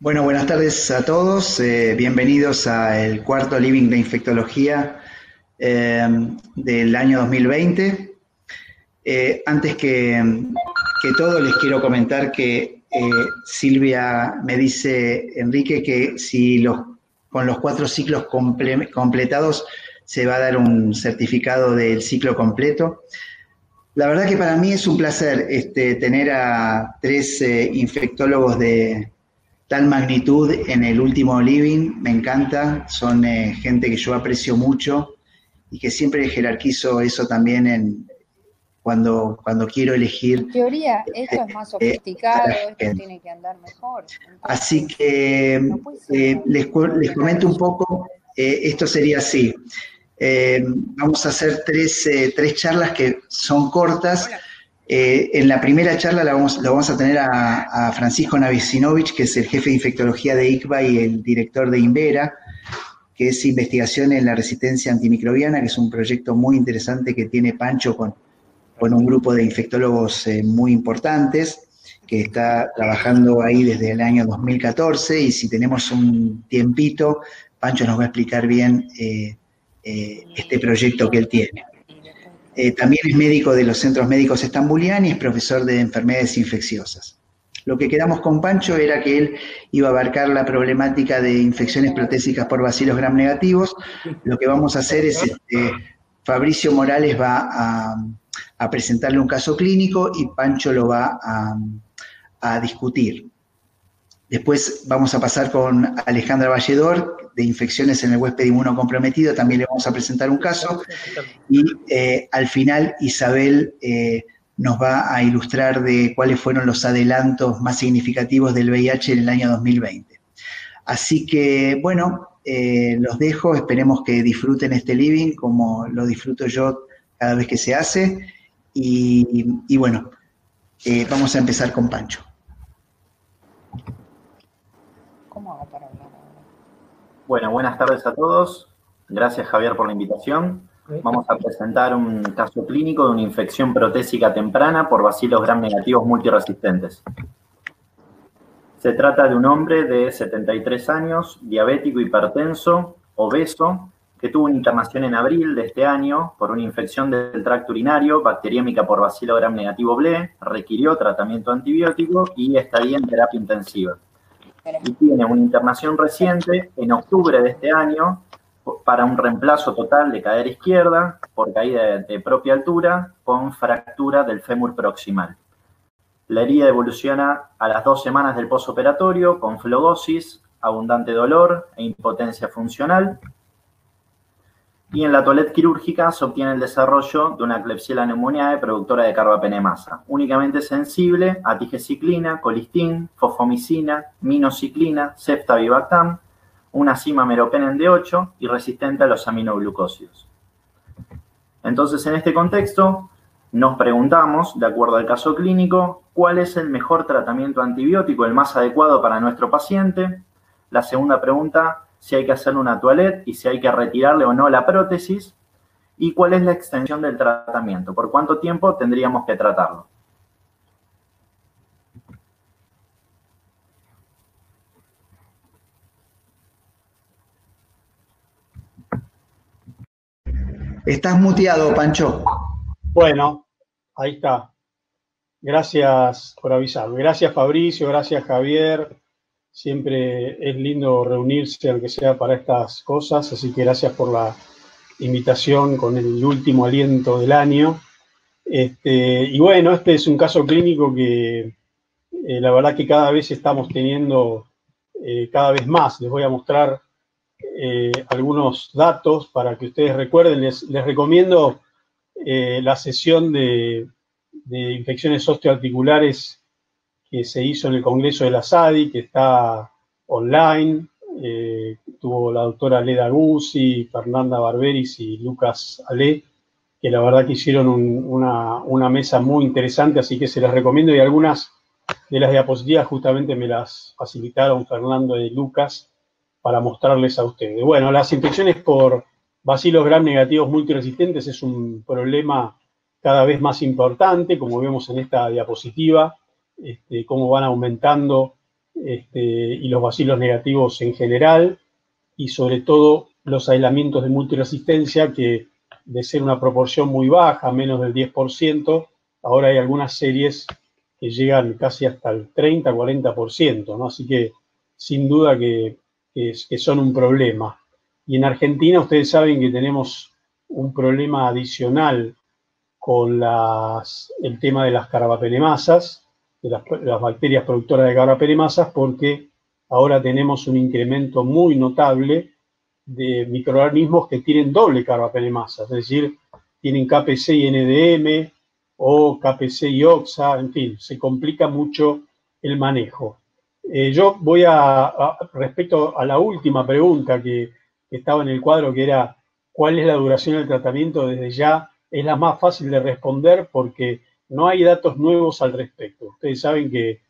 Bueno, buenas tardes a todos. Bienvenidos al cuarto Living de Infectología del año 2020. Antes que todo, les quiero comentar que Silvia me dice, Enrique, que si con los 4 ciclos completados se va a dar un certificado del ciclo completo. La verdad que para mí es un placer tener a 3 infectólogos de tal magnitud en el último living. Me encanta, son gente que yo aprecio mucho y que siempre jerarquizo eso también cuando quiero elegir En teoría, esto es más a la sofisticado, esto gente. tiene que andar mejor. Así Entonces, que no puede ser una les boludez comento un eso. poco, esto sería así. Vamos a hacer tres charlas que son cortas. En la primera charla lo vamos a tener a Francisco Navicinovich, que es el jefe de infectología de ICVA y el director de Invera, que es investigación en la resistencia antimicrobiana, que es un proyecto muy interesante que tiene Pancho con un grupo de infectólogos muy importantes, que está trabajando ahí desde el año 2014, y si tenemos un tiempito, Pancho nos va a explicar bien este proyecto que él tiene. También es médico de los centros médicos Estambulían y es profesor de enfermedades infecciosas. Lo que quedamos con Pancho era que él iba a abarcar la problemática de infecciones protésicas por bacilos gram negativos. Lo que vamos a hacer es, Fabricio Morales va a presentarle un caso clínico y Pancho lo va a discutir. Después vamos a pasar con Alejandra Valledor, de infecciones en el huésped inmunocomprometido, también le vamos a presentar un caso. Y al final Isabel nos va a ilustrar de cuáles fueron los adelantos más significativos del VIH en el año 2020. Así que, bueno, los dejo, esperemos que disfruten este living como lo disfruto yo cada vez que se hace. Y bueno, vamos a empezar con Pancho. ¿Cómo hago para hablar ahora? Bueno, buenas tardes a todos. Gracias, Javier, por la invitación. Vamos a presentar un caso clínico de una infección protésica temprana por bacilos gram negativos multiresistentes. Se trata de un hombre de 73 años, diabético, hipertenso, obeso, que tuvo una internación en abril de este año por una infección del tracto urinario bacteriémica por bacilo gram negativo BLE, requirió tratamiento antibiótico y estadía en terapia intensiva. Y tiene una internación reciente en octubre de este año para un reemplazo total de cadera izquierda por caída de propia altura con fractura del fémur proximal. La herida evoluciona a las 2 semanas del posoperatorio con flegosis, abundante dolor e impotencia funcional. Y en la toilette quirúrgica se obtiene el desarrollo de una Klebsiella pneumoniae productora de carbapenemasa, únicamente sensible a tigecyclina, colistin, fosfomicina, minociclina, ceftavibactam, una cimameropenem D8 y resistente a los aminoglucósidos. Entonces, en este contexto, nos preguntamos, de acuerdo al caso clínico, ¿cuál es el mejor tratamiento antibiótico, el más adecuado para nuestro paciente? La segunda pregunta, si hay que hacerle una toilette y si hay que retirarle o no la prótesis, y cuál es la extensión del tratamiento, por cuánto tiempo tendríamos que tratarlo. Estás muteado, Pancho. Bueno, ahí está. Gracias por avisarme. Gracias, Fabricio, gracias, Javier. Siempre es lindo reunirse, aunque sea para estas cosas, así que gracias por la invitación con el último aliento del año. Y bueno, este es un caso clínico que la verdad que cada vez estamos teniendo cada vez más. Les voy a mostrar algunos datos para que ustedes recuerden. Les recomiendo la sesión de infecciones osteoarticulares que se hizo en el Congreso de la SADI, que está online. Tuvo la doctora Leda Guzzi, Fernanda Barberis y Lucas Ale, que la verdad que hicieron una mesa muy interesante, así que se las recomiendo, y algunas de las diapositivas justamente me las facilitaron Fernando y Lucas para mostrarles a ustedes. Bueno, las infecciones por bacilos gram negativos multiresistentes es un problema cada vez más importante, como vemos en esta diapositiva, cómo van aumentando y los bacilos negativos en general, y sobre todo los aislamientos de multiresistencia, que de ser una proporción muy baja, menos del 10%, ahora hay algunas series que llegan casi hasta el 30-40%, ¿no? Así que sin duda que son un problema. Y en Argentina ustedes saben que tenemos un problema adicional con el tema de las carbapenemasas, de las bacterias productoras de carbapenemasas, porque ahora tenemos un incremento muy notable de microorganismos que tienen doble carbapenemasa, es decir, tienen KPC y NDM o KPC y OXA, en fin, se complica mucho el manejo. Yo voy respecto a la última pregunta que estaba en el cuadro, que era ¿cuál es la duración del tratamiento? Desde ya es la más fácil de responder porque no hay datos nuevos al respecto. Ustedes saben que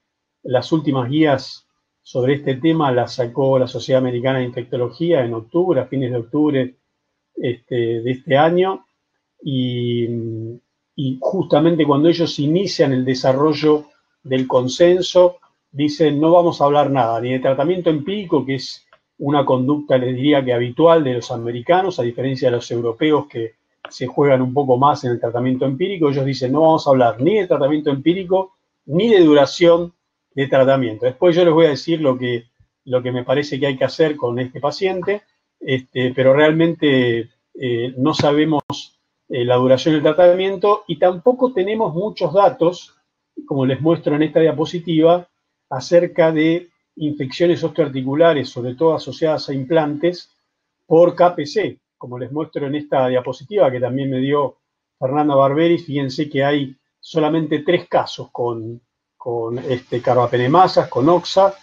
las últimas guías sobre este tema las sacó la Sociedad Americana de Infectología en octubre, a fines de octubre de este año, y justamente cuando ellos inician el desarrollo del consenso, dicen no vamos a hablar nada, ni de tratamiento empírico, que es una conducta, les diría que habitual de los americanos, a diferencia de los europeos que se juegan un poco más en el tratamiento empírico. Ellos dicen no vamos a hablar ni de tratamiento empírico, ni de duración de tratamiento. Después yo les voy a decir lo que me parece que hay que hacer con este paciente, pero realmente no sabemos la duración del tratamiento y tampoco tenemos muchos datos, como les muestro en esta diapositiva, acerca de infecciones osteoarticulares, sobre todo asociadas a implantes, por KPC, como les muestro en esta diapositiva que también me dio Fernanda Barberi. Fíjense que hay solamente 3 casos con carbapenemasas, con OXA,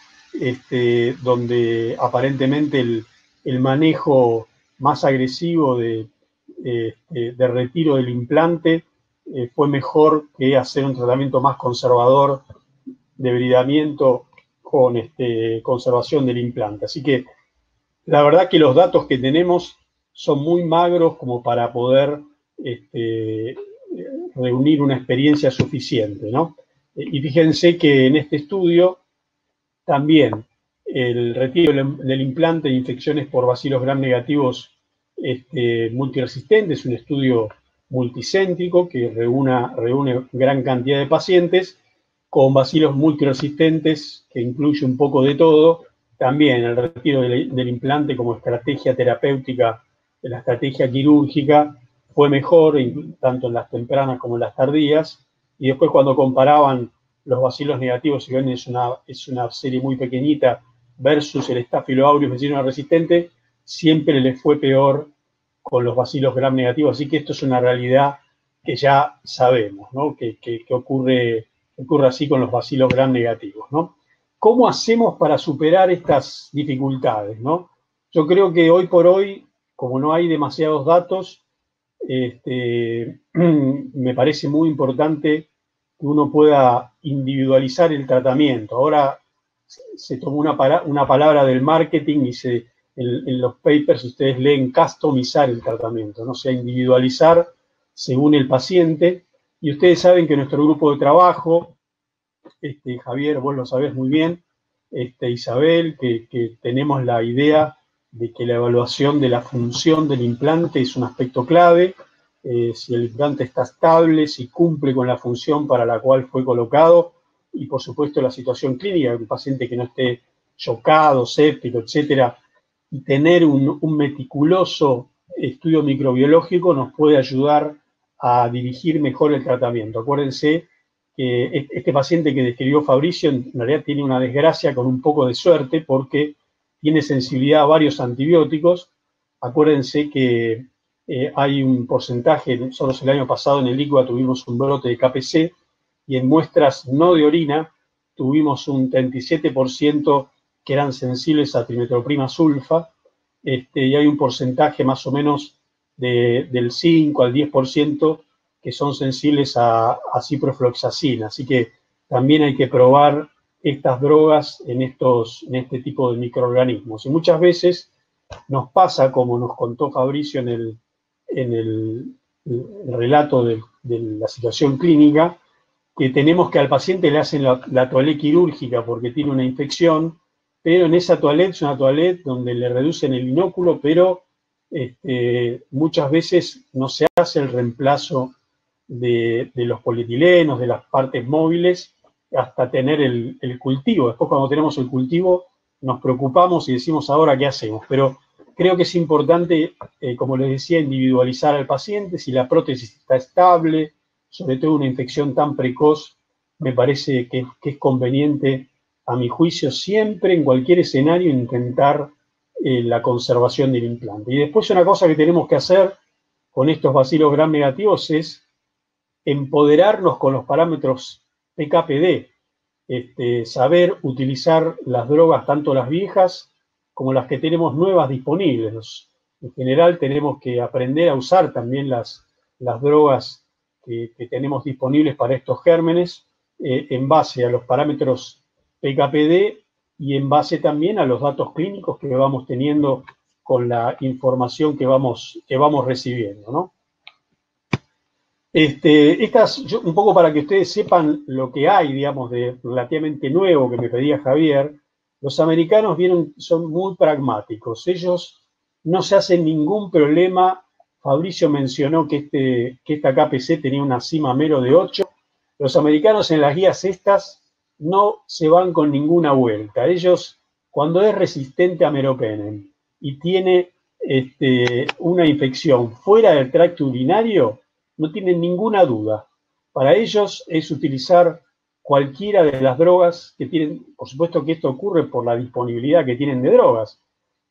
donde aparentemente el manejo más agresivo de retiro del implante fue mejor que hacer un tratamiento más conservador de bridamiento con conservación del implante. Así que la verdad que los datos que tenemos son muy magros como para poder reunir una experiencia suficiente, ¿no? Y fíjense que en este estudio también el retiro del implante de infecciones por bacilos gram negativos multiresistentes, un estudio multicéntrico que reúne gran cantidad de pacientes con bacilos multiresistentes, que incluye un poco de todo. También el retiro del implante como estrategia terapéutica de la estrategia quirúrgica fue mejor, tanto en las tempranas como en las tardías. Y después cuando comparaban los bacilos negativos, si ven es una serie muy pequeñita, versus el Staphylo aureus vecino resistente, siempre les fue peor con los bacilos gram negativos. Así que esto es una realidad que ya sabemos, ¿no? que ocurre así con los bacilos gram negativos, ¿no? ¿Cómo hacemos para superar estas dificultades, ¿no? Yo creo que hoy por hoy, como no hay demasiados datos, me parece muy importante que uno pueda individualizar el tratamiento. Ahora se tomó una palabra del marketing y en los papers ustedes leen customizar el tratamiento, ¿no? O sea, individualizar según el paciente. Y ustedes saben que nuestro grupo de trabajo, Javier, vos lo sabés muy bien, Isabel, que tenemos la idea de que la evaluación de la función del implante es un aspecto clave. Si el implante está estable, si cumple con la función para la cual fue colocado, y por supuesto la situación clínica, un paciente que no esté chocado, séptico, etcétera, y tener un meticuloso estudio microbiológico nos puede ayudar a dirigir mejor el tratamiento. Acuérdense que este paciente que describió Fabricio en realidad tiene una desgracia con un poco de suerte porque tiene sensibilidad a varios antibióticos. Acuérdense que hay un porcentaje, nosotros el año pasado en el ICUA tuvimos un brote de KPC y en muestras no de orina tuvimos un 37% que eran sensibles a trimetoprima sulfa, y hay un porcentaje más o menos del 5 al 10% que son sensibles a ciprofloxacina. Así que también hay que probar estas drogas en este tipo de microorganismos. Y muchas veces nos pasa, como nos contó Fabricio en el relato de la situación clínica, que tenemos que al paciente le hacen la toalete quirúrgica porque tiene una infección, pero en esa toalete es una toalete donde le reducen el inóculo, pero muchas veces no se hace el reemplazo de los polietilenos, de las partes móviles, hasta tener el cultivo. Después, cuando tenemos el cultivo, nos preocupamos y decimos, ahora, ¿qué hacemos? Pero creo que es importante, como les decía, individualizar al paciente. Si la prótesis está estable, sobre todo una infección tan precoz, me parece que es conveniente, a mi juicio, siempre, en cualquier escenario, intentar la conservación del implante. Y después una cosa que tenemos que hacer con estos bacilos gram negativos es empoderarnos con los parámetros PK/PD, saber utilizar las drogas, tanto las viejas como las que tenemos nuevas disponibles. En general tenemos que aprender a usar también las drogas que tenemos disponibles para estos gérmenes en base a los parámetros PK/PD y en base también a los datos clínicos que vamos teniendo con la información que vamos recibiendo, ¿no? Un poco para que ustedes sepan lo que hay, digamos, de relativamente nuevo que me pedía Javier. Los americanos son muy pragmáticos. Ellos no se hacen ningún problema. Fabricio mencionó que esta KPC tenía una cima mero de 8. Los americanos en las guías estas no se van con ninguna vuelta. Ellos, cuando es resistente a meropenem y tiene una infección fuera del tracto urinario, no tienen ninguna duda. Para ellos es utilizar cualquiera de las drogas que tienen. Por supuesto que esto ocurre por la disponibilidad que tienen de drogas,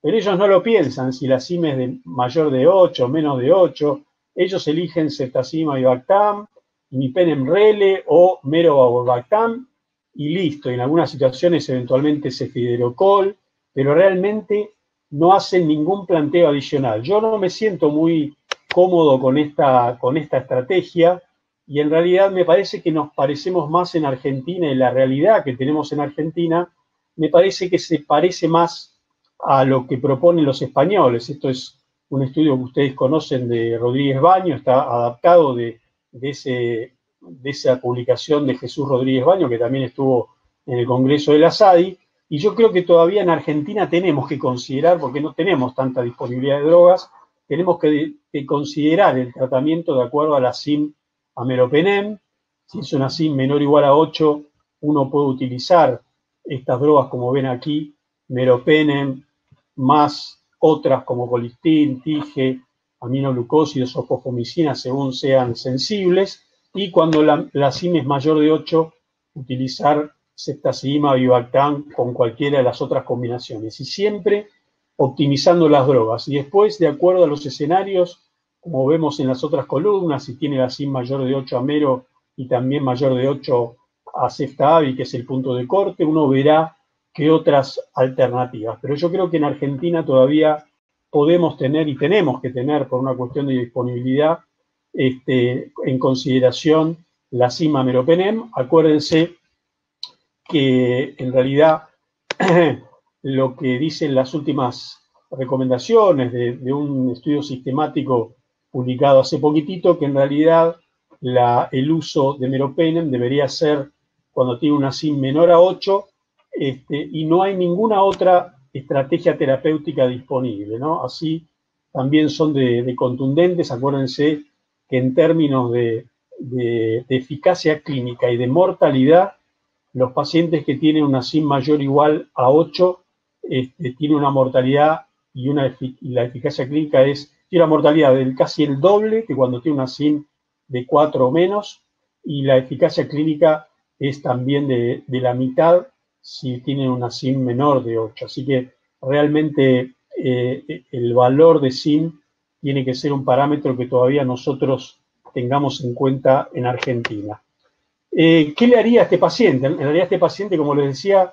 pero ellos no lo piensan si la cima es mayor de 8 o menos de 8. Ellos eligen ceftazima Vivactam, imipenem Rele o Merovactam y listo. En algunas situaciones eventualmente cefidrocol, pero realmente no hacen ningún planteo adicional. Yo no me siento muy cómodo con esta estrategia y en realidad me parece que nos parecemos más en Argentina y la realidad que tenemos en Argentina me parece que se parece más a lo que proponen los españoles. Esto es un estudio que ustedes conocen de Rodríguez Baño, está adaptado de esa publicación de Jesús Rodríguez Baño, que también estuvo en el Congreso de la SADI, y yo creo que todavía en Argentina tenemos que considerar, porque no tenemos tanta disponibilidad de drogas, tenemos que considerar el tratamiento de acuerdo a la CIM a meropenem. Si es una CIM menor o igual a 8, uno puede utilizar estas drogas, como ven aquí, meropenem, más otras como colistin, tige, aminoglucósidos o fosfomicina, según sean sensibles. Y cuando la CIM es mayor de 8, utilizar ceftazidima, Vivactam con cualquiera de las otras combinaciones. Y siempre optimizando las drogas. Y después, de acuerdo a los escenarios, como vemos en las otras columnas, si tiene la CIM mayor de 8 a mero y también mayor de 8 a ceftavi, que es el punto de corte, uno verá qué otras alternativas. Pero yo creo que en Argentina todavía podemos tener y tenemos que tener, por una cuestión de disponibilidad, en consideración la CIM a meropenem. Acuérdense que en realidad lo que dicen las últimas recomendaciones de un estudio sistemático publicado hace poquitito, que en realidad el uso de meropenem debería ser cuando tiene una CIM menor a 8 y no hay ninguna otra estrategia terapéutica disponible, ¿no? Así también son de contundentes. Acuérdense que en términos de eficacia clínica y de mortalidad, los pacientes que tienen una CIM mayor o igual a 8 tienen una mortalidad y la eficacia clínica tiene una mortalidad del casi el doble que cuando tiene una CIM de 4 o menos, y la eficacia clínica es también de la mitad si tienen una CIM menor de 8. Así que realmente el valor de CIM tiene que ser un parámetro que todavía nosotros tengamos en cuenta en Argentina. ¿Qué le haría a este paciente? En realidad este paciente, como les decía,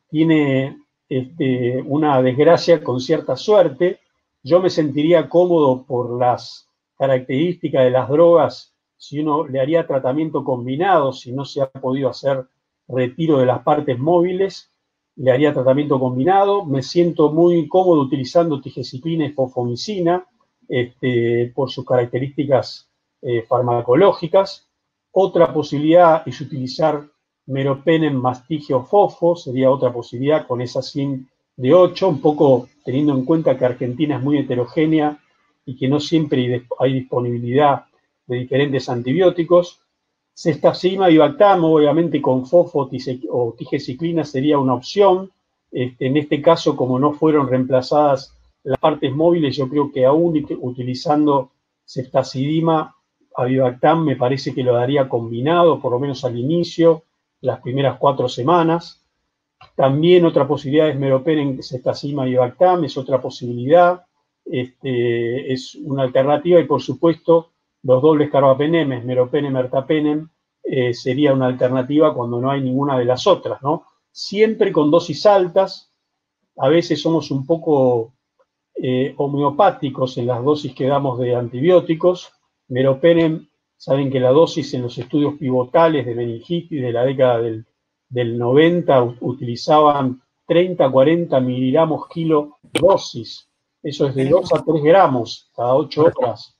tiene una desgracia con cierta suerte. Yo me sentiría cómodo por las características de las drogas si uno le haría tratamiento combinado, si no se ha podido hacer retiro de las partes móviles, le haría tratamiento combinado. Me siento muy cómodo utilizando tigecyclina y fosfomicina por sus características farmacológicas. Otra posibilidad es utilizar meropenem más tige o fofo, sería otra posibilidad con esa SIM de 8, un poco teniendo en cuenta que Argentina es muy heterogénea y que no siempre hay disponibilidad de diferentes antibióticos. Ceftaxima y Bactam, obviamente con fofo o tigeciclina sería una opción. En este caso, como no fueron reemplazadas las partes móviles, yo creo que aún utilizando ceftazidima, Avibactam me parece que lo daría combinado, por lo menos al inicio, las primeras 4 semanas. También otra posibilidad es meropenem, ceftazidima, Avibactam, es otra posibilidad, es una alternativa, y por supuesto los dobles carbapenemes, meropenem, ertapenem, sería una alternativa cuando no hay ninguna de las otras, ¿no? Siempre con dosis altas. A veces somos un poco homeopáticos en las dosis que damos de antibióticos. Meropenem, saben que la dosis en los estudios pivotales de meningitis de la década del 90 utilizaban 30, 40 miligramos kilo dosis. Eso es de 2 a 3 gramos cada 8 horas.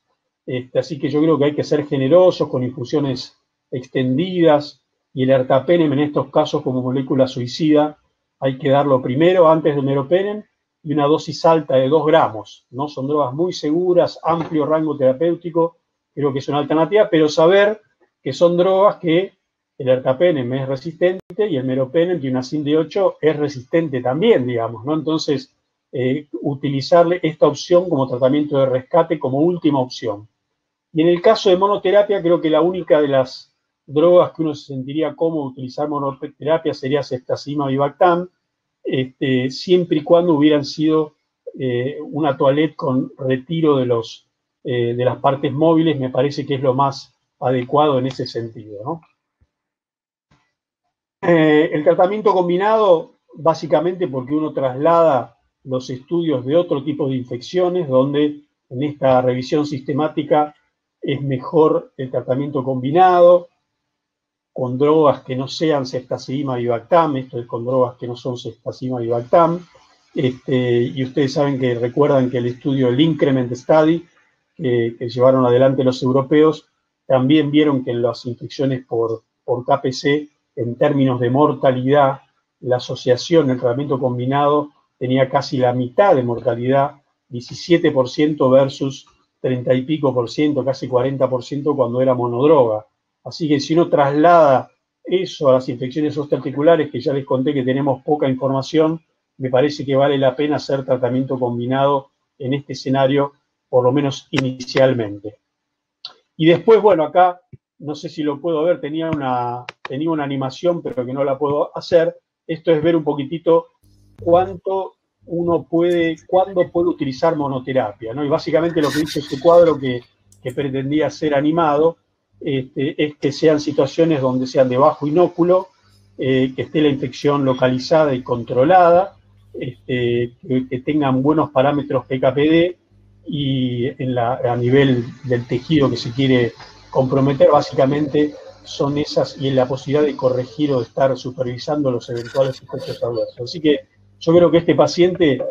Así que yo creo que hay que ser generosos con infusiones extendidas, y el ertapenem en estos casos como molécula suicida hay que darlo primero antes del meropenem, y una dosis alta de 2 gramos, ¿no? Son drogas muy seguras, amplio rango terapéutico, creo que es una alternativa, pero saber que son drogas que el ertapenem es resistente y el meropenem, que una SIM de 8 es resistente también, digamos, ¿no? Entonces, utilizarle esta opción como tratamiento de rescate como última opción. Y en el caso de monoterapia, creo que la única de las drogas que uno se sentiría cómodo utilizar monoterapia sería ceftazidima y Bactam, siempre y cuando hubieran sido una toilette con retiro de las partes móviles, me parece que es lo más adecuado en ese sentido, ¿no? El tratamiento combinado, básicamente porque uno traslada los estudios de otro tipo de infecciones, donde en esta revisión sistemática es mejor el tratamiento combinado, con drogas que no sean ceftazidima y Bactam, esto es con drogas que no son ceftazidima y Bactam, y ustedes saben que recuerdan que el estudio, el Increment Study, que llevaron adelante los europeos, también vieron que en las infecciones por KPC, en términos de mortalidad, la asociación, el tratamiento combinado, tenía casi la mitad de mortalidad, 17% versus 30 y pico por ciento, casi 40% cuando era monodroga. Así que si uno traslada eso a las infecciones osteoarticulares, que ya les conté que tenemos poca información, me parece que vale la pena hacer tratamiento combinado en este escenario, por lo menos inicialmente. Y después, bueno, acá, no sé si lo puedo ver, tenía una animación, pero que no la puedo hacer. Esto es ver un poquitito cuándo puede utilizar monoterapia, ¿no? Y básicamente lo que dice este cuadro que pretendía ser animado, es que sean situaciones donde sean de bajo inóculo, que esté la infección localizada y controlada, que tengan buenos parámetros PKPD, y a nivel del tejido que se quiere comprometer, básicamente son esas, y en la posibilidad de corregir o de estar supervisando los eventuales efectos adversos. Así que yo creo que este paciente,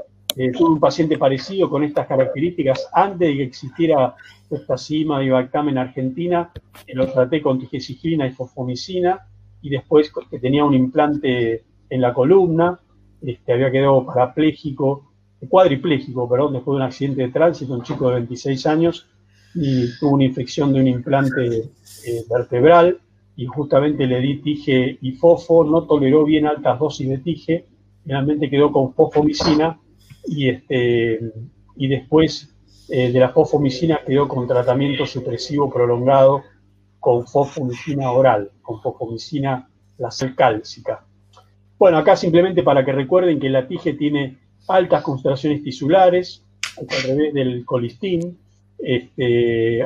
tuve un paciente parecido con estas características antes de que existiera ceftazidima y Bactam en Argentina, lo traté con tigeciclina y fosfomicina, y después que tenía un implante en la columna, había quedado cuadripléjico, después de un accidente de tránsito, un chico de 26 años, y tuvo una infección de un implante vertebral, y justamente le di tige y fofo, no toleró bien altas dosis de tige, finalmente quedó con fosfomicina, y después de la fosfomicina quedó con tratamiento supresivo prolongado con fosfomicina oral, con fosfomicina la cálcica. Bueno, acá simplemente para que recuerden que la tige tiene altas concentraciones tisulares, al revés del colistin,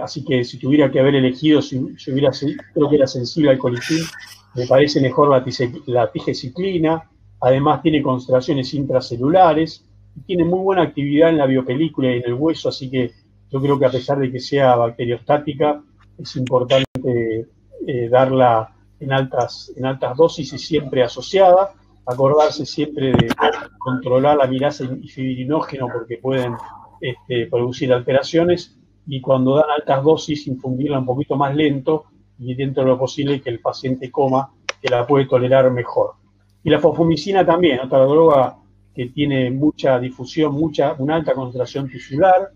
así que si tuviera que haber elegido, creo que era sensible al colistin, me parece mejor la tigeciclina. Además tiene concentraciones intracelulares, y tiene muy buena actividad en la biopelícula y en el hueso, así que yo creo que a pesar de que sea bacteriostática, es importante darla en altas dosis y siempre asociada. Acordarse siempre de controlar la mirasa y fibrinógeno, porque pueden producir alteraciones, y cuando dan altas dosis infundirla un poquito más lento, y dentro de lo posible que el paciente coma, que la puede tolerar mejor. Y la fosfomicina también, otra droga que tiene mucha difusión, una alta concentración tisular,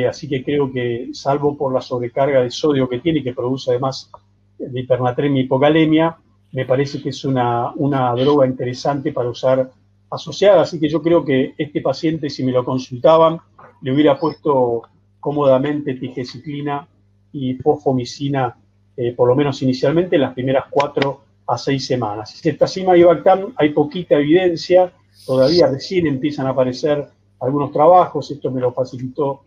así que creo que, salvo por la sobrecarga de sodio que tiene, que produce además de hipernatremia y hipocalemia, me parece que es una droga interesante para usar asociada, así que yo creo que este paciente, si me lo consultaban, le hubiera puesto cómodamente tigecyclina y fosfomicina, por lo menos inicialmente, en las primeras 4 a 6 semanas. Ceftazimab y Bactam hay poquita evidencia, todavía recién empiezan a aparecer algunos trabajos, esto me lo facilitó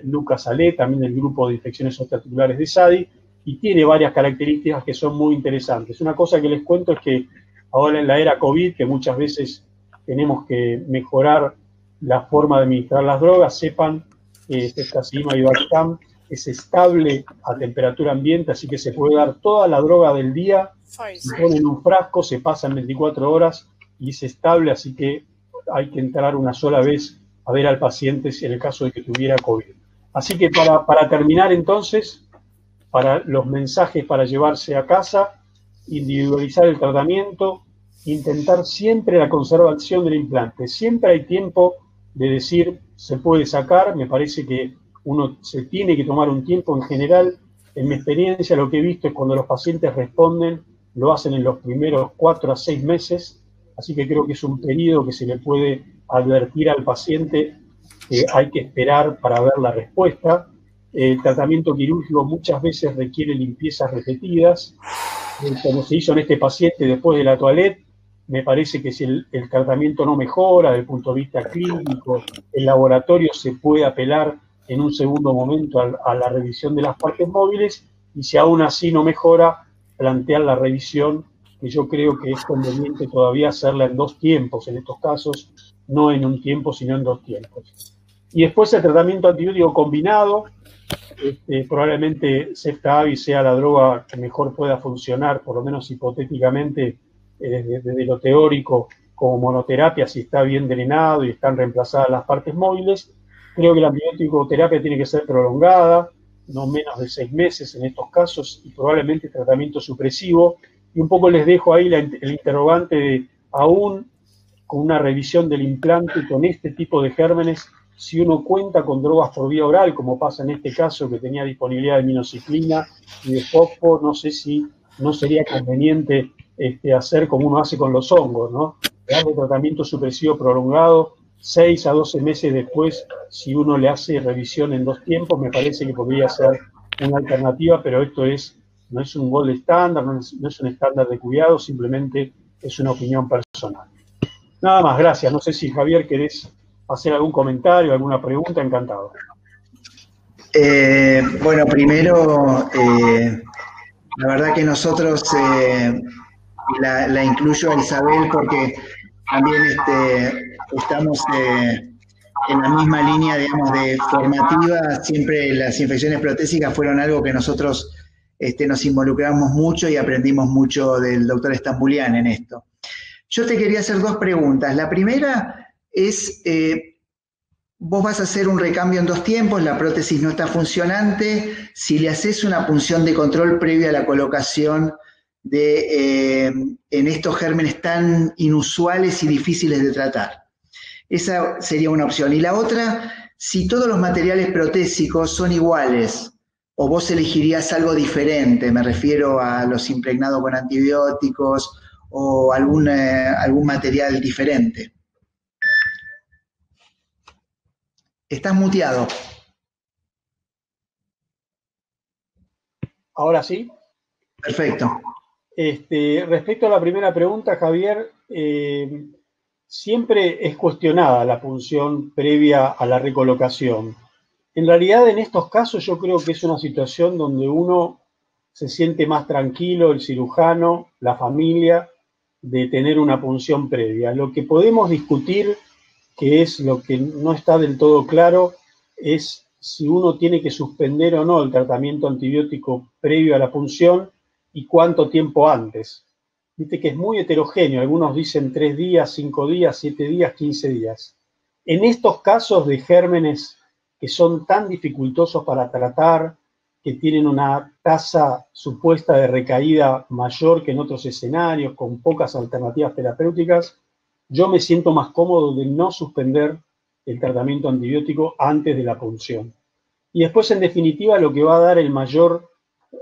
Lucas Salé, también del grupo de infecciones osteoarticulares de SADI, y tiene varias características que son muy interesantes. Una cosa que les cuento es que ahora en la era COVID, que muchas veces tenemos que mejorar la forma de administrar las drogas, sepan que ceftazimab y Bactam es estable a temperatura ambiente, así que se puede dar toda la droga del día, se pone en un frasco, se pasan 24 horas y es estable, así que hay que entrar una sola vez a ver al paciente en el caso de que tuviera COVID. Así que para terminar entonces, para los mensajes para llevarse a casa, individualizar el tratamiento, intentar siempre la conservación del implante. Siempre hay tiempo de decir, se puede sacar, me parece que uno se tiene que tomar un tiempo en general. En mi experiencia lo que he visto es cuando los pacientes responden, lo hacen en los primeros 4 a 6 meses, así que creo que es un periodo que se le puede advertir al paciente que hay que esperar para ver la respuesta. El tratamiento quirúrgico muchas veces requiere limpiezas repetidas, como se hizo en este paciente después de la toilette. Me parece que si el tratamiento no mejora desde el punto de vista clínico, el laboratorio se puede apelar en un segundo momento a la revisión de las partes móviles, y si aún así no mejora, plantear la revisión, que yo creo que es conveniente todavía hacerla en 2 tiempos en estos casos, no en un tiempo, sino en 2 tiempos. Y después el tratamiento antibiótico combinado, probablemente Ceftavi sea la droga que mejor pueda funcionar, por lo menos hipotéticamente, desde lo teórico, como monoterapia, si está bien drenado y están reemplazadas las partes móviles. Creo que la antibiótico terapia tiene que ser prolongada, no menos de 6 meses en estos casos, y probablemente tratamiento supresivo. Y un poco les dejo ahí el interrogante de, aún con una revisión del implante con este tipo de gérmenes, si uno cuenta con drogas por vía oral, como pasa en este caso, que tenía disponibilidad de minociclina y de fosfo, no sé si no sería conveniente hacer como uno hace con los hongos, ¿no? Darle tratamiento supresivo prolongado 6 a 12 meses después, si uno le hace revisión en 2 tiempos, me parece que podría ser una alternativa, pero esto no es un gold estándar, no es un estándar de cuidado, simplemente es una opinión personal. Nada más, gracias. No sé si, Javier, querés hacer algún comentario, alguna pregunta, encantado. Bueno, primero, la verdad que nosotros la incluyo a Isabel porque también estamos en la misma línea, digamos, de formativa. Siempre las infecciones protésicas fueron algo que nosotros nos involucramos mucho y aprendimos mucho del doctor Stambulian en esto. Yo te quería hacer 2 preguntas. La primera es, vos vas a hacer un recambio en 2 tiempos, la prótesis no está funcionante, si le haces una punción de control previa a la colocación en estos gérmenes tan inusuales y difíciles de tratar. Esa sería una opción. Y la otra, si todos los materiales protésicos son iguales, o vos elegirías algo diferente, me refiero a los impregnados con antibióticos o algún material diferente. Estás muteado. ¿Ahora sí? Perfecto. Respecto a la primera pregunta, Javier, siempre es cuestionada la punción previa a la recolocación. En realidad, en estos casos, yo creo que es una situación donde uno se siente más tranquilo, el cirujano, la familia, de tener una punción previa. Lo que podemos discutir, que es lo que no está del todo claro, es si uno tiene que suspender o no el tratamiento antibiótico previo a la punción y cuánto tiempo antes. Viste que es muy heterogéneo, algunos dicen 3 días, 5 días, 7 días, 15 días. En estos casos de gérmenes que son tan dificultosos para tratar, que tienen una tasa supuesta de recaída mayor que en otros escenarios, con pocas alternativas terapéuticas, yo me siento más cómodo de no suspender el tratamiento antibiótico antes de la punción. Y después, en definitiva, lo que va a dar el mayor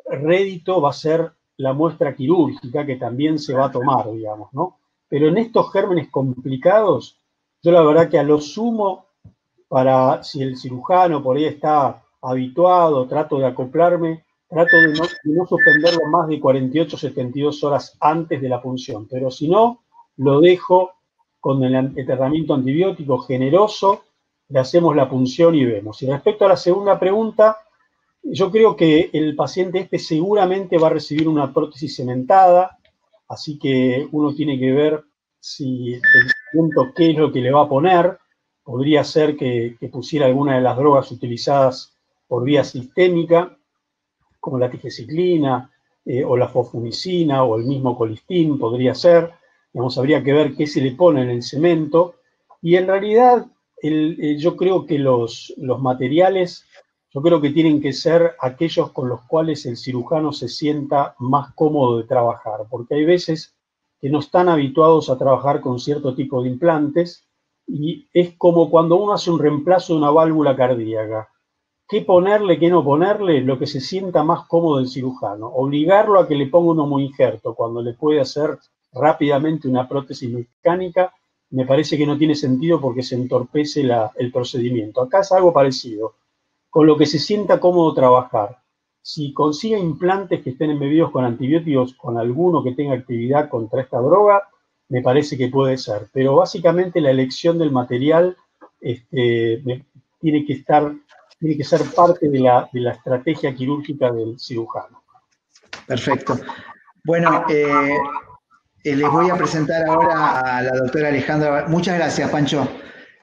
rédito va a ser la muestra quirúrgica, que también se va a tomar, digamos, ¿no? Pero en estos gérmenes complicados, yo la verdad que a lo sumo, para si el cirujano por ahí está habituado, trato de acoplarme, trato de no suspenderlo más de 48, 72 horas antes de la punción. Pero si no, lo dejo con el tratamiento antibiótico generoso, le hacemos la punción y vemos. Y respecto a la segunda pregunta, yo creo que el paciente seguramente va a recibir una prótesis cementada, así que uno tiene que ver si el tratamiento qué es lo que le va a poner. Podría ser que pusiera alguna de las drogas utilizadas por vía sistémica, como la tigeciclina, o la fosfumicina, o el mismo colistin, podría ser. Digamos, habría que ver qué se le pone en el cemento. Y en realidad, yo creo que los materiales, yo creo que tienen que ser aquellos con los cuales el cirujano se sienta más cómodo de trabajar, porque hay veces que no están habituados a trabajar con cierto tipo de implantes, y es como cuando uno hace un reemplazo de una válvula cardíaca. ¿Qué ponerle, qué no ponerle? Lo que se sienta más cómodo el cirujano. Obligarlo a que le ponga un homoinjerto cuando le puede hacer rápidamente una prótesis mecánica, me parece que no tiene sentido porque se entorpece el procedimiento. Acá es algo parecido, con lo que se sienta cómodo trabajar. Si consigue implantes que estén embebidos con antibióticos, con alguno que tenga actividad contra esta droga, me parece que puede ser. Pero básicamente la elección del material tiene que ser parte de la estrategia quirúrgica del cirujano. Perfecto. Bueno, les voy a presentar ahora a la doctora Alejandra. Muchas gracias, Pancho.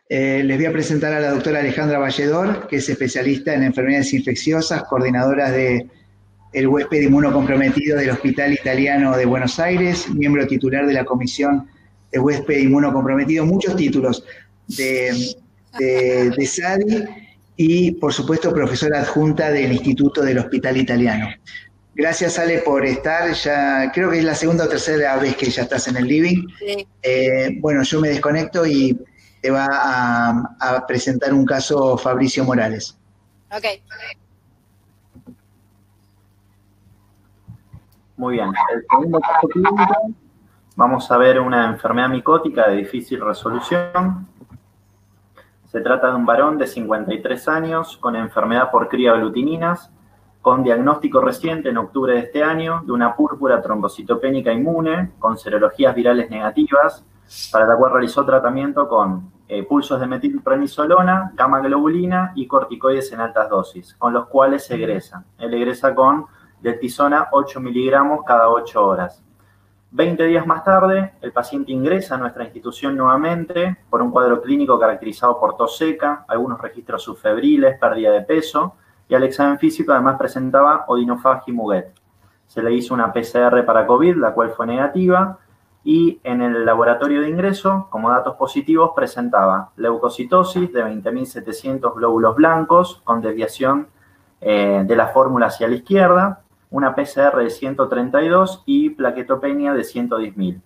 Les voy a presentar a la doctora Alejandra Valledor, que es especialista en enfermedades infecciosas, coordinadora del huésped inmunocomprometido del Hospital Italiano de Buenos Aires, miembro titular de la Comisión de Huésped Inmunocomprometido, muchos títulos de SADI y, por supuesto, profesora adjunta del Instituto del Hospital Italiano. Gracias, Ale, por estar. Ya creo que es la segunda o tercera vez que ya estás en el living. Sí. Bueno, yo me desconecto y te va a presentar un caso Fabricio Morales. Ok. Muy bien. El segundo caso clínico, vamos a ver una enfermedad micótica de difícil resolución. Se trata de un varón de 53 años con enfermedad por criaglutininas, con diagnóstico reciente en octubre de este año de una púrpura trombocitopénica inmune con serologías virales negativas, para la cual realizó tratamiento con pulsos de metilprednisolona, gamma globulina y corticoides en altas dosis, con los cuales se egresa. Él egresa con deltisona 8 miligramos cada 8 horas. 20 días más tarde, el paciente ingresa a nuestra institución nuevamente por un cuadro clínico caracterizado por tos seca, algunos registros subfebriles, pérdida de peso, y al examen físico además presentaba odinofagia y Muguet. Se le hizo una PCR para COVID, la cual fue negativa, y en el laboratorio de ingreso, como datos positivos, presentaba leucocitosis de 20.700 glóbulos blancos con desviación de la fórmula hacia la izquierda, una PCR de 132 y plaquetopenia de 110.000.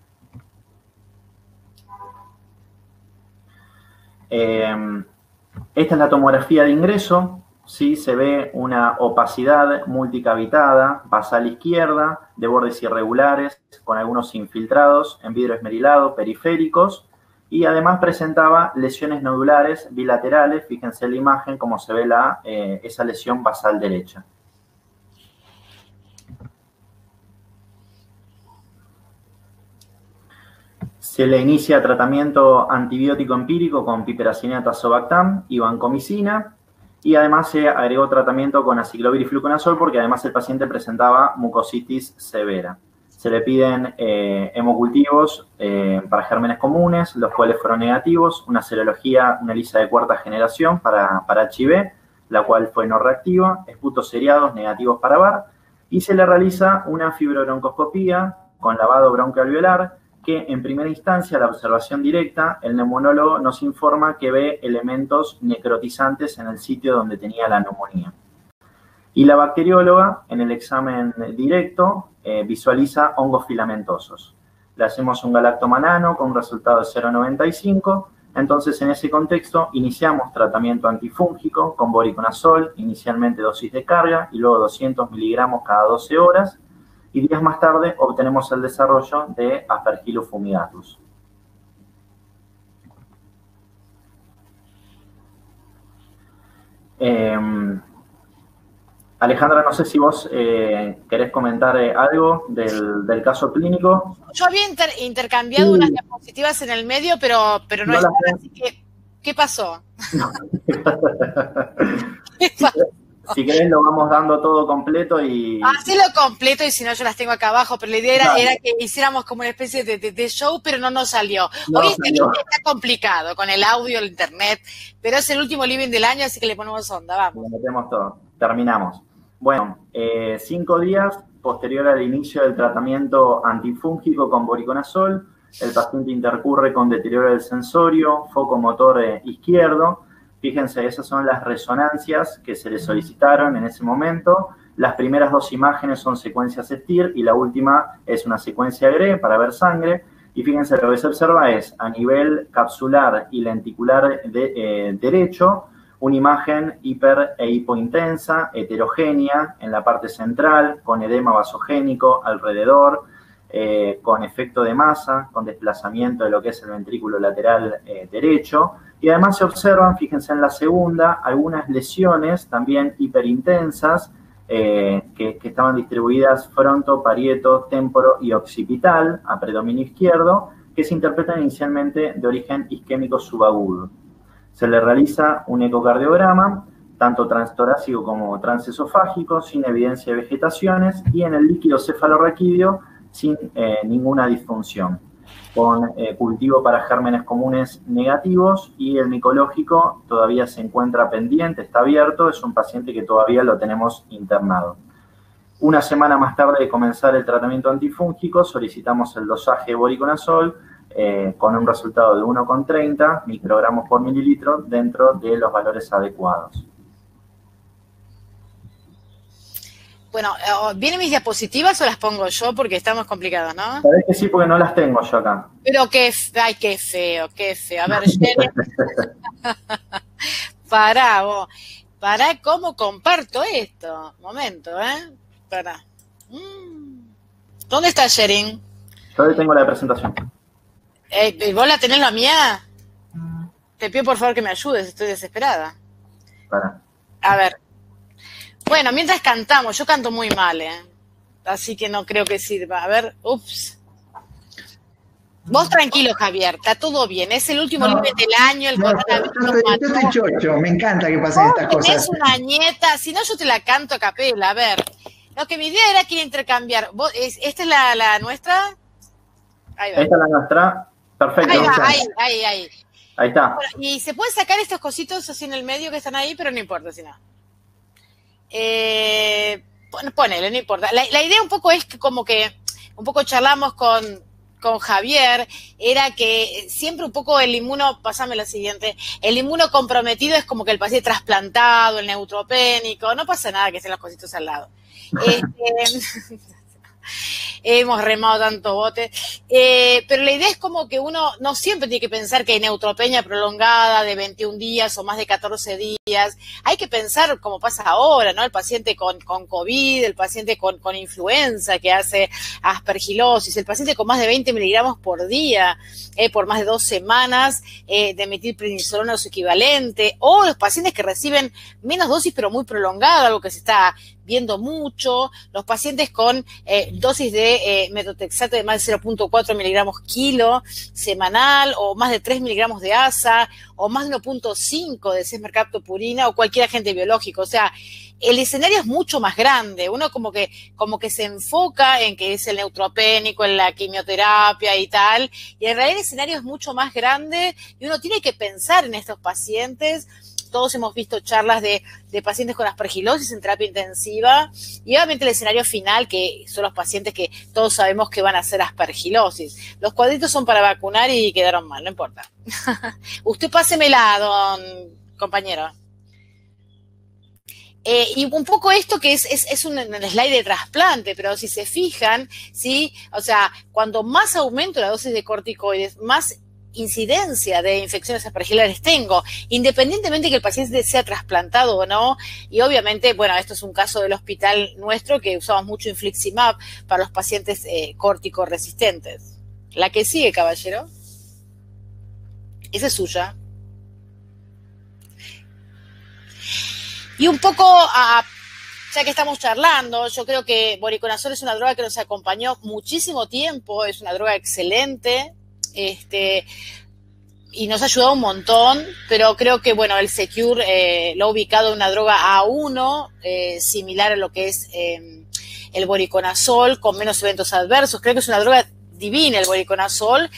Esta es la tomografía de ingreso. Sí, se ve una opacidad multicavitada, basal izquierda, de bordes irregulares, con algunos infiltrados en vidrio esmerilado, periféricos, y además presentaba lesiones nodulares bilaterales. Fíjense en la imagen cómo se ve esa lesión basal derecha. Se le inicia tratamiento antibiótico empírico con piperacinata tazobactam y vancomicina, y además se agregó tratamiento con aciclovir y fluconazol porque además el paciente presentaba mucositis severa. Se le piden hemocultivos para gérmenes comunes, los cuales fueron negativos, una serología, una ELISA de cuarta generación para HIV, la cual fue no reactiva, esputos seriados negativos para VAR, y se le realiza una fibrobroncoscopía con lavado broncoalveolar, que en primera instancia, la observación directa, el neumonólogo nos informa que ve elementos necrotizantes en el sitio donde tenía la neumonía. Y la bacterióloga, en el examen directo, visualiza hongos filamentosos. Le hacemos un galactomanano con un resultado de 0,95. Entonces, en ese contexto, iniciamos tratamiento antifúngico con voriconazol, inicialmente dosis de carga y luego 200 miligramos cada 12 horas. Y días más tarde obtenemos el desarrollo de Aspergillus fumigatus. Alejandra, no sé si vos querés comentar algo del caso clínico. Yo había intercambiado unas diapositivas en el medio, pero no están, así que, ¿qué pasó? ¿Qué pasó? Si querés lo vamos dando todo completo y... Hacelo completo y si no yo las tengo acá abajo, pero la idea era que hiciéramos como una especie de show, pero no nos salió. Hoy está complicado con el audio, el internet, pero es el último living del año, así que le ponemos onda, vamos. Le metemos todo, terminamos. Bueno, 5 días posterior al inicio del tratamiento antifúngico con voriconazol, el paciente intercurre con deterioro del sensorio, foco motor izquierdo. Fíjense, esas son las resonancias que se le solicitaron en ese momento. Las primeras 2 imágenes son secuencias STIR y la última es una secuencia GRE para ver sangre. Y fíjense, lo que se observa es a nivel capsular y lenticular derecho, una imagen hiper e hipointensa, heterogénea en la parte central, con edema vasogénico alrededor, con efecto de masa, con desplazamiento de lo que es el ventrículo lateral derecho. Y además se observan, fíjense en la segunda, algunas lesiones también hiperintensas que estaban distribuidas fronto, parieto, temporo y occipital a predominio izquierdo, que se interpretan inicialmente de origen isquémico subagudo. Se le realiza un ecocardiograma, tanto transtorácico como transesofágico, sin evidencia de vegetaciones, y en el líquido cefalorraquídeo sin ninguna disfunción, con cultivo para gérmenes comunes negativos, y el micológico todavía se encuentra pendiente, está abierto, es un paciente que todavía lo tenemos internado. Una semana más tarde de comenzar el tratamiento antifúngico, solicitamos el dosaje de voriconazol, con un resultado de 1,30 microgramos por mililitro dentro de los valores adecuados. Bueno, ¿vienen mis diapositivas o las pongo yo? Porque estamos complicadas, ¿no? Sabés que sí, porque no las tengo yo acá. Pero qué feo, qué feo. A ver, Jenny. Pará, vos. Pará, ¿cómo comparto esto? Momento, Pará. ¿Dónde está Sherin? Yo tengo la presentación. ¿Vos la tenés la mía? Te pido por favor que me ayudes, estoy desesperada. Para. A ver. Bueno, mientras cantamos, yo canto muy mal, así que no creo que sirva. A ver, ups. Vos tranquilo, Javier, está todo bien. Es el último libro del año, el coronavirus. Yo estoy chocho, me encanta que pasen estas cosas. Tenés una nieta, si no yo te la canto a capela. A ver, lo que mi idea era que intercambiar. ¿Esta es la nuestra? Ahí va. Esta es la nuestra. Perfecto. Ahí va, ahí. Ahí está. Bueno, y se pueden sacar estos cositos así en el medio que están ahí, pero no importa, si no. Ponele, no importa. La idea un poco es que como que un poco charlamos con Javier, era que siempre un poco el inmuno, pasame la siguiente, el inmuno comprometido es como que el paciente trasplantado, el neutropénico, no pasa nada que estén los cositos al lado. Hemos remado tanto bote, pero la idea es como que uno no siempre tiene que pensar que hay neutropenia prolongada de 21 días o más de 14 días. Hay que pensar como pasa ahora, ¿no? El paciente con COVID, el paciente con influenza que hace aspergilosis, el paciente con más de 20 miligramos por día, por más de 2 semanas de metilprednisolona o su equivalente, o los pacientes que reciben menos dosis pero muy prolongada, algo que se está viendo mucho, los pacientes con dosis de metotrexato de más de 0,4 miligramos kilo semanal, o más de 3 miligramos de ASA, o más de 1,5 de sesmercaptopurina, o cualquier agente biológico. O sea, el escenario es mucho más grande. Uno como que se enfoca en que es el neutropénico, en la quimioterapia y tal, y en realidad el escenario es mucho más grande, y uno tiene que pensar en estos pacientes. Todos hemos visto charlas de pacientes con aspergilosis en terapia intensiva, y obviamente el escenario final, que son los pacientes que todos sabemos que van a hacer aspergilosis. Los cuadritos son para vacunar y quedaron mal, no importa. Usted pásemela, don compañero. Y un poco esto que es un slide de trasplante, pero si se fijan, ¿sí? O sea, cuando más aumento la dosis de corticoides, más incidencia de infecciones aspergilares tengo, independientemente que el paciente sea trasplantado o no. Y obviamente, bueno, esto es un caso del hospital nuestro que usamos mucho infliximab para los pacientes córtico-resistentes. La que sigue, caballero. Esa es suya. Y un poco, ya que estamos charlando, yo creo que voriconazol es una droga que nos acompañó muchísimo tiempo, es una droga excelente, y nos ha ayudado un montón, pero creo que, bueno, el Secure lo ha ubicado en una droga A1, similar a lo que es el voriconazol, con menos eventos adversos. Creo que es una droga divina el voriconazol,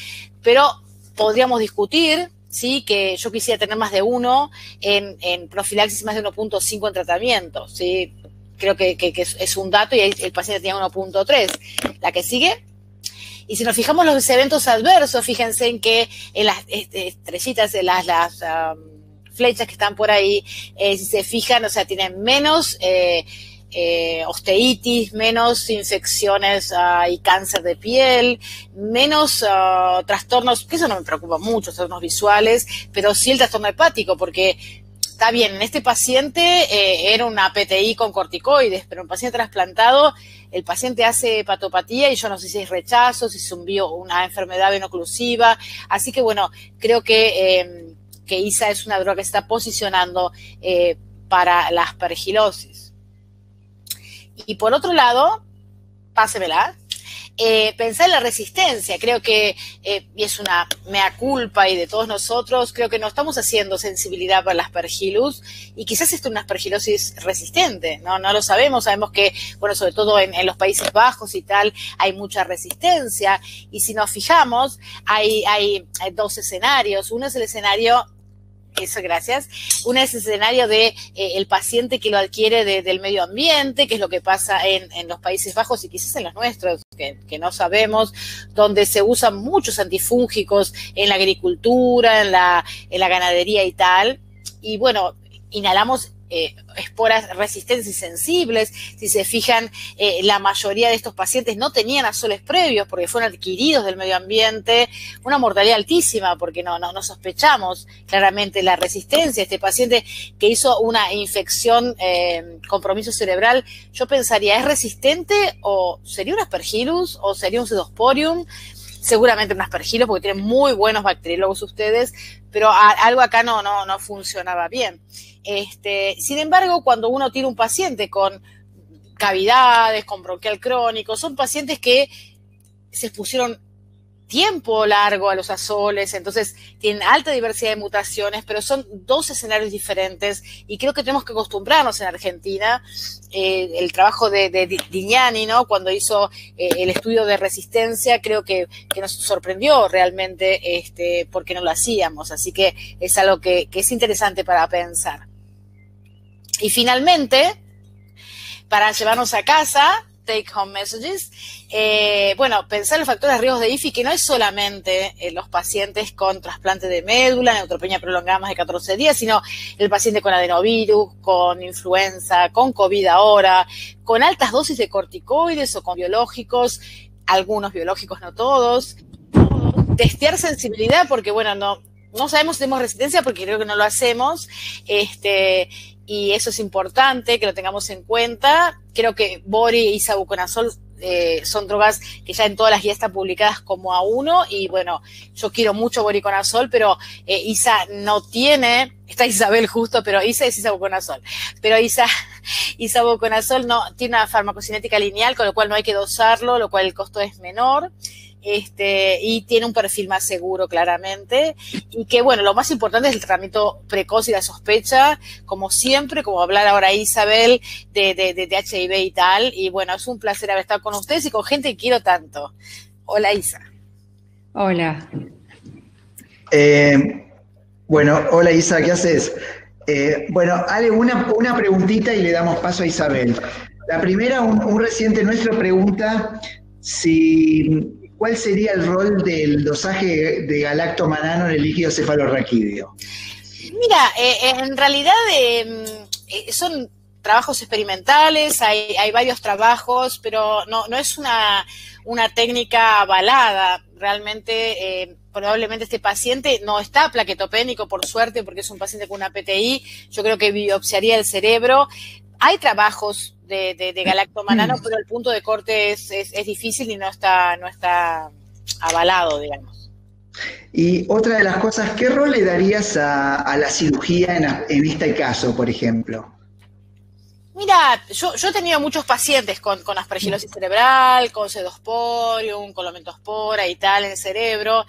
pero podríamos discutir, ¿sí? Que yo quisiera tener más de 1 en profilaxis, más de 1.5 en tratamiento, ¿sí? Creo que es un dato y el paciente tenía 1.3. La que sigue. Y si nos fijamos los eventos adversos, fíjense en que en las estrellitas, en las flechas que están por ahí, si se fijan, o sea, tienen menos osteitis, menos infecciones y cáncer de piel, menos trastornos, que eso no me preocupa mucho, trastornos visuales, pero sí el trastorno hepático, porque está bien, en este paciente era una PTI con corticoides, pero en un paciente trasplantado, el paciente hace hepatopatía y yo no sé si es rechazo, si es una enfermedad venoclusiva, así que bueno, creo que ISA es una droga que se está posicionando para la aspergilosis. Y por otro lado, pásemela, pensar en la resistencia, creo que, y es una mea culpa y de todos nosotros, creo que no estamos haciendo sensibilidad para la aspergilus y quizás esto es una aspergilosis resistente, no lo sabemos, sabemos que, bueno, sobre todo en los Países Bajos y tal, hay mucha resistencia y si nos fijamos, hay dos escenarios, uno es el escenario. Eso, gracias. Uno es el escenario de el paciente que lo adquiere del medio ambiente, que es lo que pasa en los Países Bajos y quizás en los nuestros, que no sabemos, donde se usan muchos antifúngicos en la agricultura, en la ganadería y tal. Y bueno, inhalamos esporas resistentes y sensibles. Si se fijan, la mayoría de estos pacientes no tenían azoles previos porque fueron adquiridos del medio ambiente, una mortalidad altísima porque no sospechamos claramente la resistencia. Este paciente que hizo una infección compromiso cerebral, yo pensaría, ¿es resistente o sería un aspergillus o sería un pseudosporium? Seguramente un aspergillus porque tienen muy buenos bacteriólogos ustedes, pero algo acá no funcionaba bien. Sin embargo, cuando uno tiene un paciente con cavidades, con bronquial crónico, son pacientes que se expusieron tiempo largo a los azoles, entonces tienen alta diversidad de mutaciones, pero son dos escenarios diferentes y creo que tenemos que acostumbrarnos en Argentina. El trabajo de Dignani, ¿no? Cuando hizo el estudio de resistencia, creo que nos sorprendió realmente porque no lo hacíamos, así que es algo que es interesante para pensar. Y finalmente, para llevarnos a casa, take home messages, bueno, pensar en los factores de riesgo de IFI, que no es solamente los pacientes con trasplante de médula, neutropenia prolongada más de 14 días, sino el paciente con adenovirus, con influenza, con COVID ahora, con altas dosis de corticoides o con biológicos, algunos biológicos, no todos. Testear sensibilidad, porque bueno, no sabemos si tenemos resistencia, porque creo que no lo hacemos, y eso es importante que lo tengamos en cuenta. Creo que Bori y isavuconazol son drogas que ya en todas las guías están publicadas como A1 y bueno, yo quiero mucho voriconazol, pero Isa no tiene, está Isabel justo, pero Isa es isavuconazol, pero isavuconazol no tiene una farmacocinética lineal, con lo cual no hay que dosarlo, lo cual el costo es menor. Y tiene un perfil más seguro claramente y que bueno, lo más importante es el tratamiento precoz y la sospecha, como siempre, como hablar ahora Isabel de HIV y tal, y bueno, es un placer haber estado con ustedes y con gente que quiero tanto. Hola Isa. Hola. Bueno, hola Isa, ¿qué haces? Bueno, Ale, una preguntita y le damos paso a Isabel. La primera, un residente nuestro pregunta ¿cuál sería el rol del dosaje de galactomanano en el líquido cefalorraquídeo? Mira, en realidad son trabajos experimentales, hay varios trabajos, pero no es una técnica avalada. Realmente, probablemente este paciente no está plaquetopénico, por suerte, porque es un paciente con una PTI. Yo creo que biopsiaría el cerebro. Hay trabajos de galactomanano, pero el punto de corte es difícil y no está avalado, digamos. Y otra de las cosas, ¿qué rol le darías a la cirugía en este caso, por ejemplo? Mira, yo he tenido muchos pacientes con aspergilosis cerebral, con pseudosporium, con lomentospora y tal en el cerebro,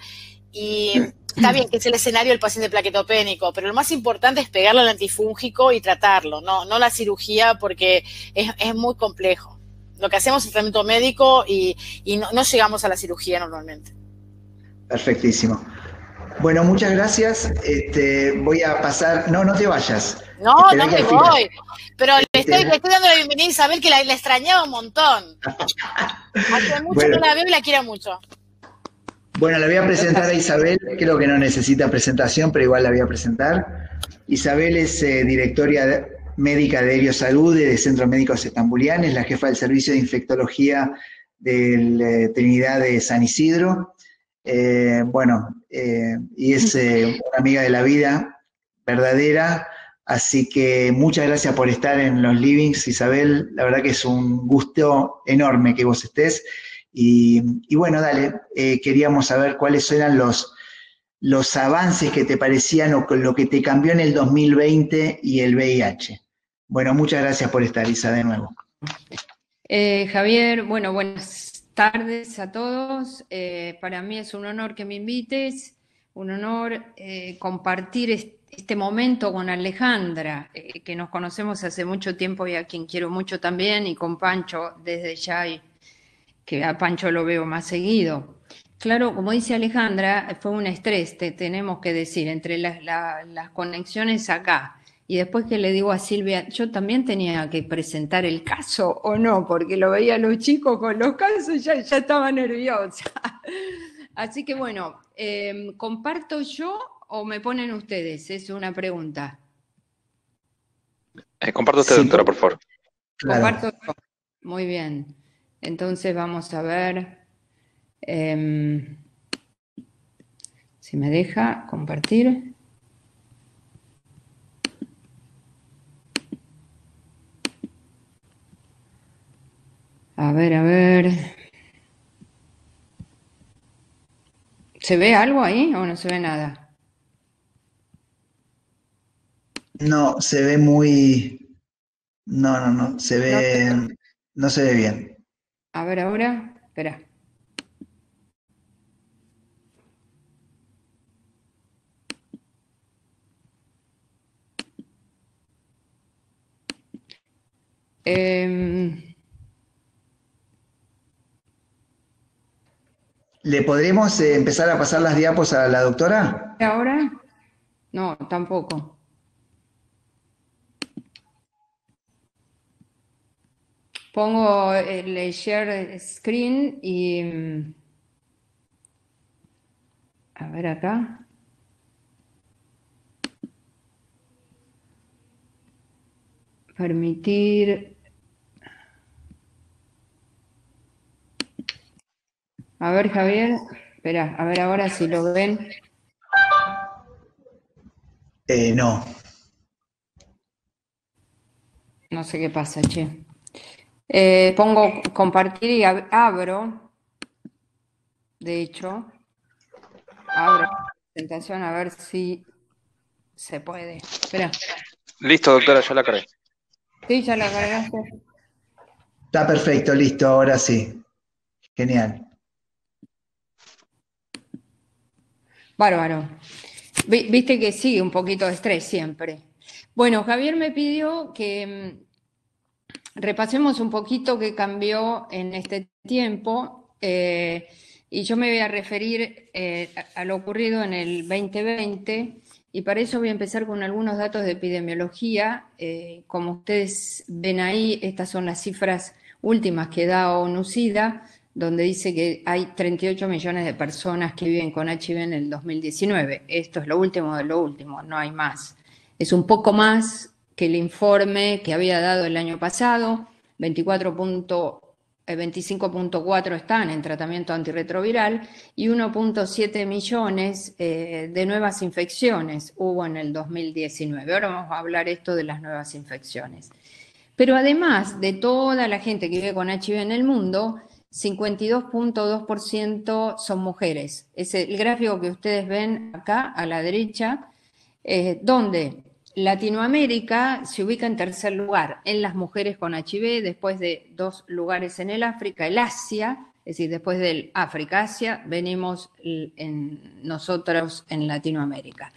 y está bien que es el escenario del paciente plaquetopénico, pero lo más importante es pegarle al antifúngico y tratarlo, no la cirugía, porque es muy complejo. Lo que hacemos es tratamiento médico y no llegamos a la cirugía normalmente. Perfectísimo. Bueno, muchas gracias. Voy a pasar. No te vayas. No Esperá me al final. voy. Pero le estoy dando la bienvenida a Isabel, que la extrañaba un montón. Hace mucho Bueno. no la veo y la quiero mucho. Bueno, la voy a presentar a Isabel. Creo que no necesita presentación, pero igual la voy a presentar. Isabel es directora médica de Helio Salud de Centros Médicos Estambulianes, es la jefa del servicio de infectología del Trinidad de San Isidro. Y es una amiga de la vida verdadera, así que muchas gracias por estar en los livings, Isabel. La verdad que es un gusto enorme que vos estés. Y bueno, dale, queríamos saber cuáles eran los avances que te parecían o lo que te cambió en el 2020 y el VIH. Bueno, muchas gracias por estar, Isa, de nuevo. Javier, bueno, buenas tardes a todos. Para mí es un honor que me invites, un honor compartir este momento con Alejandra, que nos conocemos hace mucho tiempo y a quien quiero mucho también, y con Pancho desde ya, y que a Pancho lo veo más seguido. Claro, como dice Alejandra, fue un estrés, tenemos que decir, entre las conexiones acá. Y después que le digo a Silvia, yo también tenía que presentar el caso o no, porque lo veía a los chicos con los casos y ya estaba nerviosa. Así que bueno, ¿comparto yo o me ponen ustedes? Es una pregunta. Comparto usted, Sí, doctora, por favor. Claro. Comparto yo. Muy bien. Entonces vamos a ver si me deja compartir. A ver. ¿Se ve algo ahí o no se ve nada? No, se ve muy... No, se ve... No se ve bien. A ver ahora, espera. ¿Le podremos empezar a pasar las diapos a la doctora? ¿Ahora? No, tampoco. Pongo el share screen y... A ver acá. Permitir... A ver, Javier. Espera, a ver ahora si lo ven. No. No sé qué pasa, che. Pongo compartir y abro. De hecho, abro la presentación a ver si se puede. Espera. Listo, doctora, ya la cargué. Sí, ya la cargaste. Está perfecto, listo, ahora sí. Genial. Bárbaro. Viste que sí, un poquito de estrés siempre. Bueno, Javier me pidió que repasemos un poquito qué cambió en este tiempo y yo me voy a referir a lo ocurrido en el 2020 y para eso voy a empezar con algunos datos de epidemiología. Como ustedes ven ahí, estas son las cifras últimas que da ONU-SIDA, donde dice que hay 38 millones de personas que viven con HIV en el 2019. Esto es lo último de lo último, no hay más. Es un poco más que el informe que había dado el año pasado, 25.4 están en tratamiento antirretroviral y 1.7 millones de nuevas infecciones hubo en el 2019. Ahora vamos a hablar esto de las nuevas infecciones. Pero además de toda la gente que vive con HIV en el mundo, 52.2% son mujeres. Es el gráfico que ustedes ven acá a la derecha, donde Latinoamérica se ubica en tercer lugar en las mujeres con HIV, después de 2 lugares en el África, el Asia, es decir, después del África-Asia, venimos nosotros en Latinoamérica.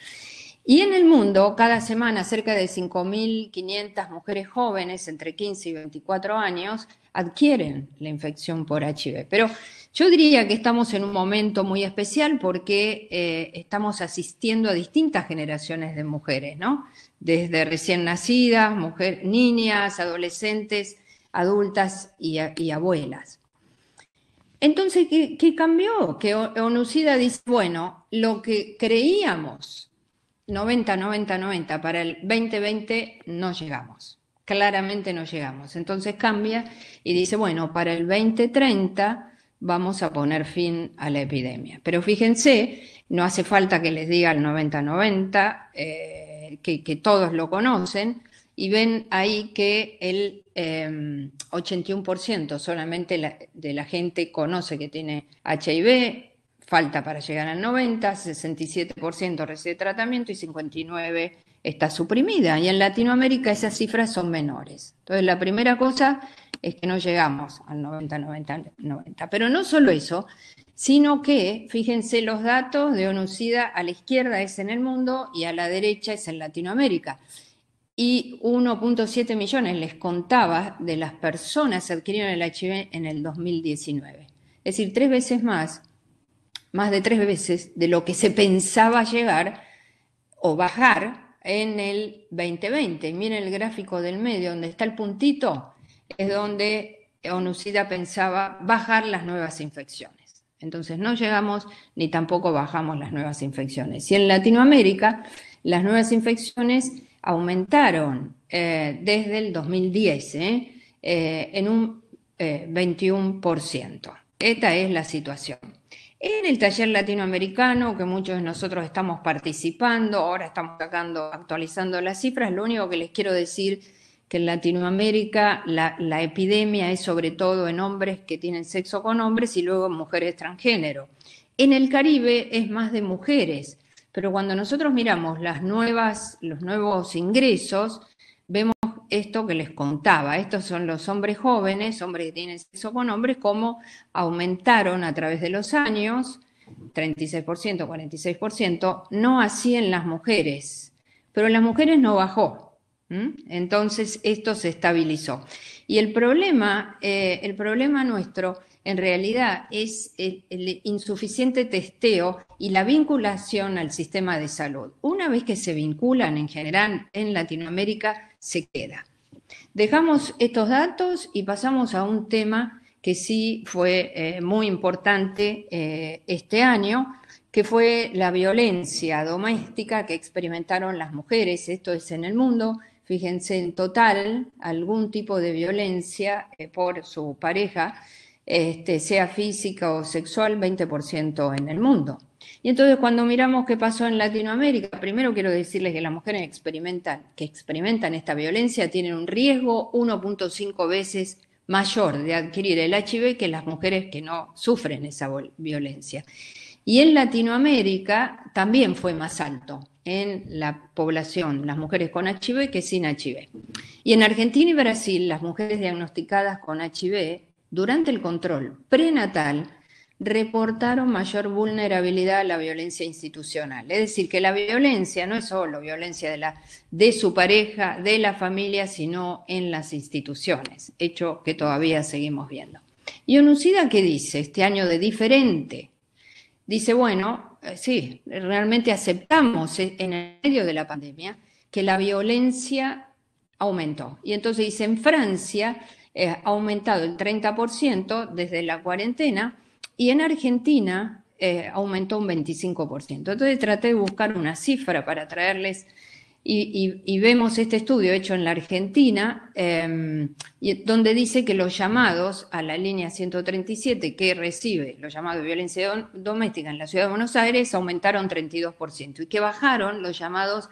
Y en el mundo, cada semana, cerca de 5.500 mujeres jóvenes entre 15 y 24 años adquieren la infección por HIV. Pero yo diría que estamos en un momento muy especial porque estamos asistiendo a distintas generaciones de mujeres, ¿no? Desde recién nacidas, niñas, adolescentes, adultas y abuelas. Entonces, ¿qué cambió? Que ONUCIDA dice, bueno, lo que creíamos 90 para el 2020 no llegamos, claramente no llegamos. Entonces cambia y dice, bueno, para el 2030 vamos a poner fin a la epidemia. Pero fíjense, no hace falta que les diga el 90, que todos lo conocen, y ven ahí que el 81% solamente de la gente conoce que tiene HIV. Falta para llegar al 90, 67% recibe tratamiento y 59% está suprimida. Y en Latinoamérica esas cifras son menores. Entonces la primera cosa es que no llegamos al 90. Pero no solo eso, sino que, fíjense los datos de ONUCIDA, a la izquierda es en el mundo y a la derecha es en Latinoamérica. Y 1.7 millones, les contaba, de las personas adquirieron el HIV en el 2019. Es decir, 3 veces más de 3 veces de lo que se pensaba llegar o bajar en el 2020. Miren el gráfico del medio, donde está el puntito, es donde ONUCIDA pensaba bajar las nuevas infecciones. Entonces no llegamos ni tampoco bajamos las nuevas infecciones. Y en Latinoamérica las nuevas infecciones aumentaron desde el 2010 en un 21%. Esta es la situación. En el taller latinoamericano, que muchos de nosotros estamos participando, ahora estamos actualizando las cifras, lo único que les quiero decir que en Latinoamérica la epidemia es sobre todo en hombres que tienen sexo con hombres y luego en mujeres transgénero. En el Caribe es más de mujeres, pero cuando nosotros miramos los nuevos ingresos, vemos esto que les contaba. Estos son los hombres jóvenes, hombres que tienen sexo con hombres, cómo aumentaron a través de los años, 36%, 46%, no así en las mujeres, pero en las mujeres no bajó. Entonces esto se estabilizó. Y el problema nuestro en realidad es el insuficiente testeo y la vinculación al sistema de salud. Una vez que se vinculan en general en Latinoamérica, se queda. Dejamos estos datos y pasamos a un tema que sí fue muy importante este año, que fue la violencia doméstica que experimentaron las mujeres. Esto es en el mundo. Fíjense, en total, algún tipo de violencia por su pareja, sea física o sexual, 20% en el mundo. Y entonces cuando miramos qué pasó en Latinoamérica, primero quiero decirles que las mujeres que experimentan esta violencia tienen un riesgo 1.5 veces mayor de adquirir el HIV que las mujeres que no sufren esa violencia. Y en Latinoamérica también fue más alto en la población, las mujeres con HIV que sin HIV. Y en Argentina y Brasil, las mujeres diagnosticadas con HIV durante el control prenatal reportaron mayor vulnerabilidad a la violencia institucional. Es decir, que la violencia no es solo violencia de su pareja, de la familia, sino en las instituciones, hecho que todavía seguimos viendo. Y ONUCIDA, ¿qué dice este año de diferente? Dice, bueno, sí, realmente aceptamos en el medio de la pandemia que la violencia aumentó. Y entonces dice, en Francia ha aumentado el 30% desde la cuarentena y en Argentina aumentó un 25%. Entonces traté de buscar una cifra para traerles y vemos este estudio hecho en la Argentina, donde dice que los llamados a la línea 137 que recibe los llamados de violencia doméstica en la Ciudad de Buenos Aires aumentaron 32% y que bajaron los llamados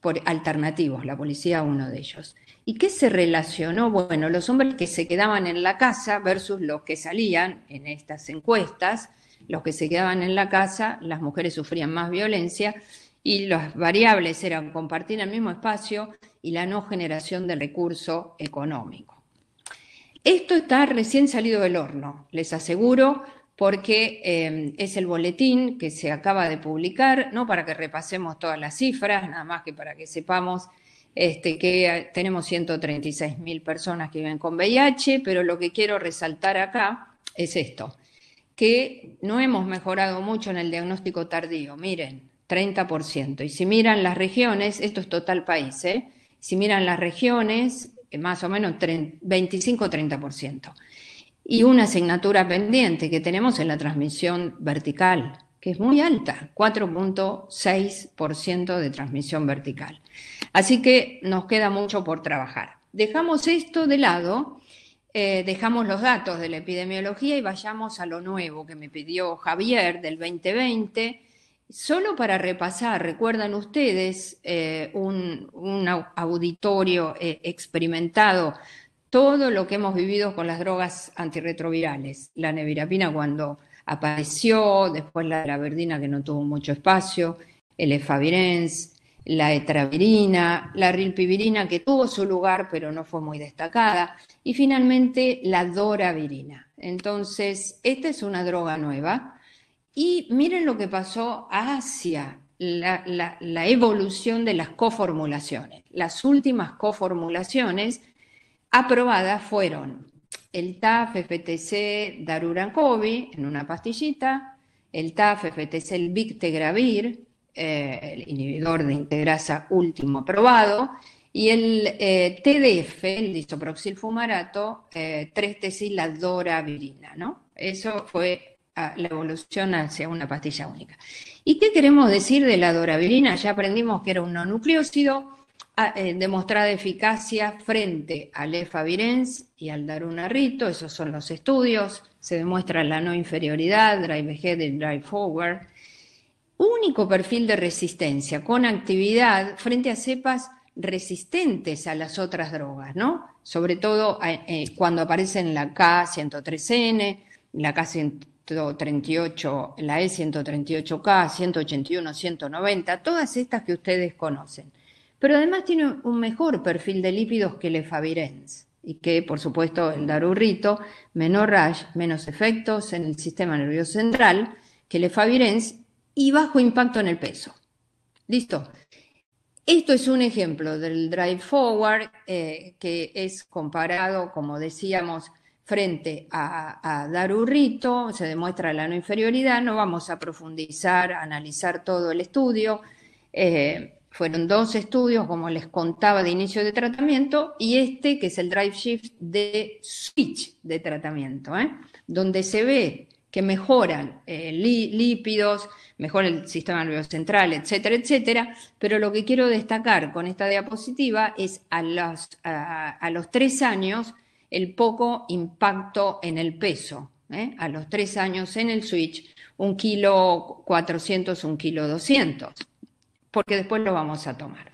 por alternativos, la policía uno de ellos. ¿Y qué se relacionó? Bueno, los hombres que se quedaban en la casa versus los que salían en estas encuestas, los que se quedaban en la casa, las mujeres sufrían más violencia y las variables eran compartir el mismo espacio y la no generación de recurso económico. Esto está recién salido del horno, les aseguro, porque es el boletín que se acaba de publicar, no para que repasemos todas las cifras, nada más que para que sepamos que tenemos 136.000 personas que viven con VIH, pero lo que quiero resaltar acá es esto, que no hemos mejorado mucho en el diagnóstico tardío, miren, 30%. Y si miran las regiones, esto es total país, si miran las regiones, más o menos 25-30%. Y una asignatura pendiente que tenemos en la transmisión vertical, que es muy alta, 4.6% de transmisión vertical. Así que nos queda mucho por trabajar. Dejamos esto de lado, dejamos los datos de la epidemiología y vayamos a lo nuevo que me pidió Javier del 2020, solo para repasar, recuerdan ustedes un auditorio experimentado, todo lo que hemos vivido con las drogas antirretrovirales, la nevirapina cuando apareció, después la verdina que no tuvo mucho espacio, el efavirenz, la etravirina, la rilpivirina que tuvo su lugar pero no fue muy destacada, y finalmente la doravirina. Entonces, esta es una droga nueva y miren lo que pasó a Asia, la evolución de las coformulaciones. Las últimas coformulaciones aprobadas fueron el TAF-FTC Darurancovy en una pastillita, el TAF-FTC el Bictegravir, el inhibidor de integrasa último aprobado, y el TDF, el disoproxil-fumarato, 3-teciladoravirina, ¿no? Eso fue la evolución hacia una pastilla única. ¿Y qué queremos decir de la doravirina? Ya aprendimos que era un no nucleócido, demostrada eficacia frente al efavirenz y al darunarrito, esos son los estudios, se demuestra la no inferioridad, drive ahead y drive forward. Único perfil de resistencia con actividad frente a cepas resistentes a las otras drogas, ¿no? Sobre todo cuando aparecen la K103N, la K138, la E138K, 181, 190, todas estas que ustedes conocen. Pero además tiene un mejor perfil de lípidos que el efavirenz y que, por supuesto, el darurrito, menor rash, menos efectos en el sistema nervioso central que el efavirenz y bajo impacto en el peso. ¿Listo? Esto es un ejemplo del drive forward que es comparado, como decíamos, frente a darurrito, se demuestra la no inferioridad, no vamos a profundizar, a analizar todo el estudio. Fueron 2 estudios, como les contaba, de inicio de tratamiento, y este que es el drive shift de switch de tratamiento, donde se ve que mejoran lípidos, mejora el sistema nervioso central, etcétera, etcétera, pero lo que quiero destacar con esta diapositiva es a los 3 años el poco impacto en el peso, a los 3 años en el switch, 1,4 kg, 1,2 kg, porque después lo vamos a tomar.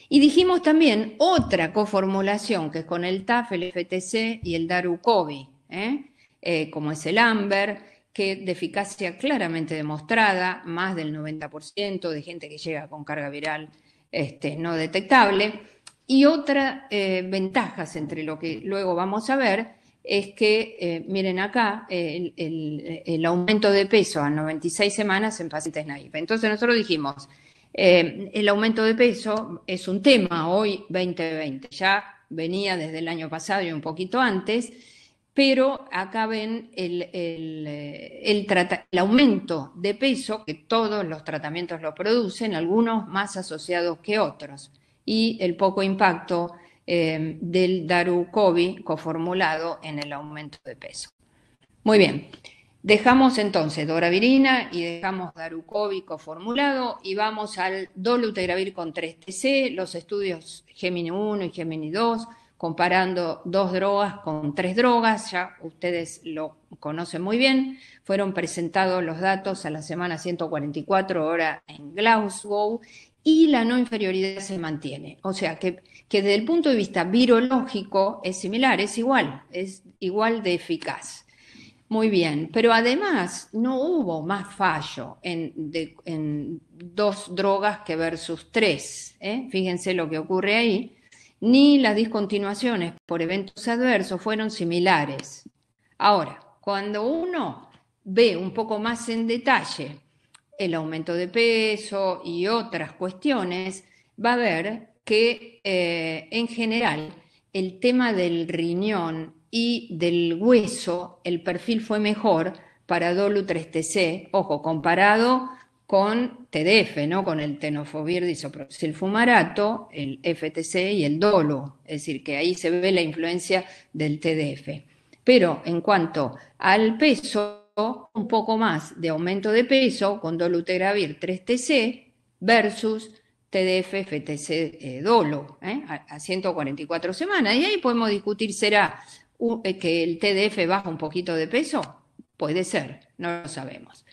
Y dijimos también otra coformulación que es con el TAF, el FTC y el Darucovy, como es el Amber, que de eficacia claramente demostrada, más del 90% de gente que llega con carga viral no detectable. Y otras ventajas entre lo que luego vamos a ver es que, miren acá, el aumento de peso a 96 semanas en pacientes naïve. Entonces nosotros dijimos, el aumento de peso es un tema hoy 2020, ya venía desde el año pasado y un poquito antes, pero acá ven el aumento de peso, que todos los tratamientos lo producen, algunos más asociados que otros, y el poco impacto del Darucovy coformulado en el aumento de peso. Muy bien. Dejamos entonces doravirina y dejamos darucóvir coformulado y vamos al dolutegravir con 3-TC, los estudios Gemini 1 y Gemini 2, comparando 2 drogas con 3 drogas, ya ustedes lo conocen muy bien, fueron presentados los datos a la semana 144 ahora en Glasgow y la no inferioridad se mantiene, o sea que desde el punto de vista virológico es similar, es igual de eficaz. Muy bien, pero además no hubo más fallo en 2 drogas que versus 3. Fíjense lo que ocurre ahí. Ni las discontinuaciones por eventos adversos fueron similares. Ahora, cuando uno ve un poco más en detalle el aumento de peso y otras cuestiones, va a ver que en general el tema del riñón y del hueso, el perfil fue mejor para dolu-3-TC, ojo, comparado con TDF, ¿no? Con el tenofovir disoproxil-fumarato, el FTC y el dolu, es decir, que ahí se ve la influencia del TDF. Pero en cuanto al peso, un poco más de aumento de peso con dolutegravir 3-TC versus TDF, FTC, dolu, a 144 semanas. Y ahí podemos discutir, ¿será que el TDF baja un poquito de peso? Puede ser, no lo sabemos.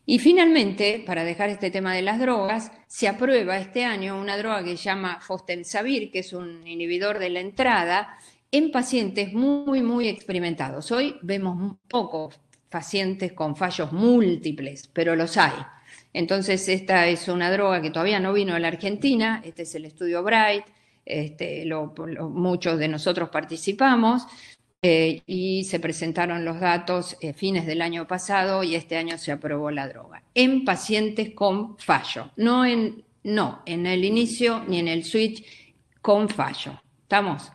Y finalmente, para dejar este tema de las drogas, se aprueba este año una droga que se llama fostemsavir, que es un inhibidor de la entrada, en pacientes muy, muy experimentados. Hoy vemos pocos pacientes con fallos múltiples, pero los hay. Entonces, esta es una droga que todavía no vino a la Argentina, este es el estudio Bright, muchos de nosotros participamos, y se presentaron los datos fines del año pasado y este año se aprobó la droga en pacientes con fallo, no en el inicio ni en el switch, con fallo. ¿Estamos?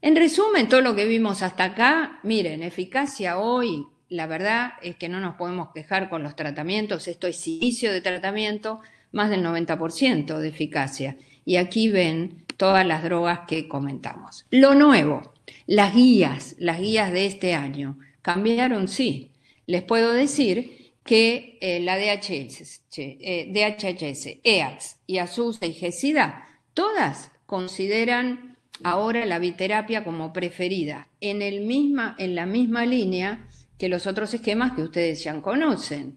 En resumen, todo lo que vimos hasta acá, miren, eficacia hoy, la verdad es que no nos podemos quejar con los tratamientos, esto es inicio de tratamiento, más del 90% de eficacia. Y aquí ven todas las drogas que comentamos. Lo nuevo, las guías de este año, ¿cambiaron? Sí. Les puedo decir que la DHS, EACS y ASUSA y GESIDA, todas consideran ahora la biterapia como preferida, en la misma línea que los otros esquemas que ustedes ya conocen.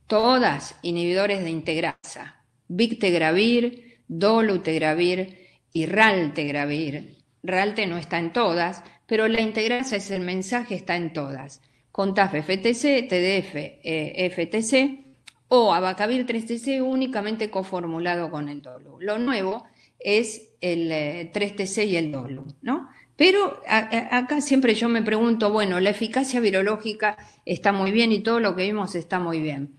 Todas inhibidores de integrasa, bictegravir, dolutegravir y raltegravir. Ralte no está en todas, pero la integrasa es el mensaje, está en todas. Con TAF-FTC, TDF-FTC o abacavir 3-TC únicamente coformulado con el dolu. Lo nuevo es el 3-TC y el dolu, ¿no? Pero acá siempre yo me pregunto, bueno, la eficacia virológica está muy bien y todo lo que vimos está muy bien.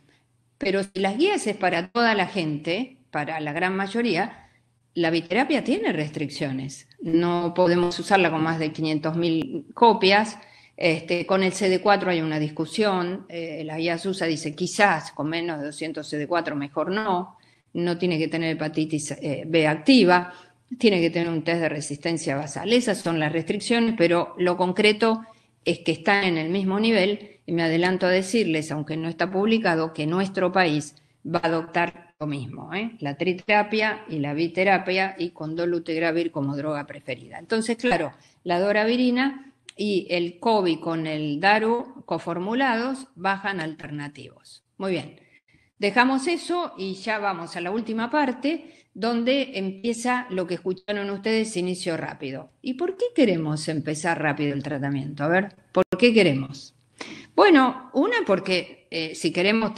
Pero si las guías es para toda la gente, para la gran mayoría, la biterapia tiene restricciones. No podemos usarla con más de 500.000 copias. Con el CD4 hay una discusión. La guía SUSA dice quizás con menos de 200 CD4 mejor no tiene que tener hepatitis B activa, tiene que tener un test de resistencia basal. Esas son las restricciones, pero lo concreto es que están en el mismo nivel y me adelanto a decirles, aunque no está publicado, que nuestro país va a adoptar lo mismo, la triterapia y la biterapia y con dolutegravir como droga preferida. Entonces, claro, la doravirina y el COVID con el daru coformulados bajan alternativos. Muy bien, dejamos eso y ya vamos a la última parte, donde empieza lo que escucharon ustedes, inicio rápido. ¿Y por qué queremos empezar rápido el tratamiento? A ver, ¿por qué queremos? Bueno, una porque si queremos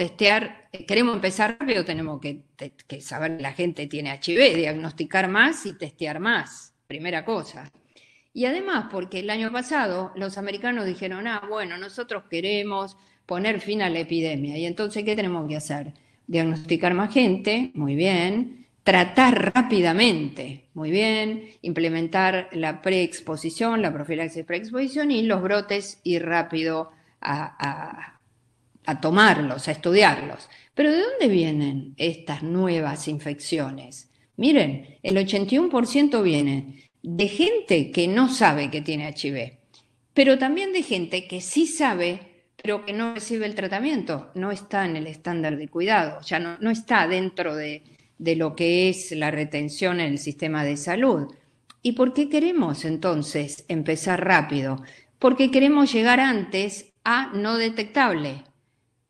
queremos empezar rápido, tenemos que saber que la gente tiene HIV, diagnosticar más y testear más, primera cosa. Y además porque el año pasado los americanos dijeron, bueno, nosotros queremos poner fin a la epidemia. Y entonces, ¿qué tenemos que hacer? Diagnosticar más gente, muy bien. Tratar rápidamente, muy bien, implementar la preexposición, la profilaxis preexposición y los brotes ir rápido a tomarlos, a estudiarlos. Pero ¿de dónde vienen estas nuevas infecciones? Miren, el 81% viene de gente que no sabe que tiene HIV, pero también de gente que sí sabe, pero que no recibe el tratamiento, no está en el estándar de cuidado, ya no está dentro de lo que es la retención en el sistema de salud. ¿Y por qué queremos entonces empezar rápido? Porque queremos llegar antes a no detectable.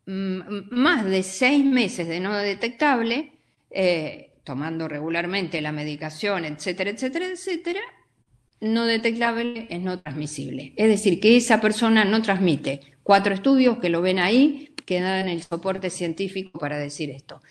Más de 6 meses de no detectable, tomando regularmente la medicación, etcétera, etcétera, etcétera, no detectable es no transmisible. Es decir, que esa persona no transmite. 4 estudios que lo ven ahí, que dan el soporte científico para decir esto.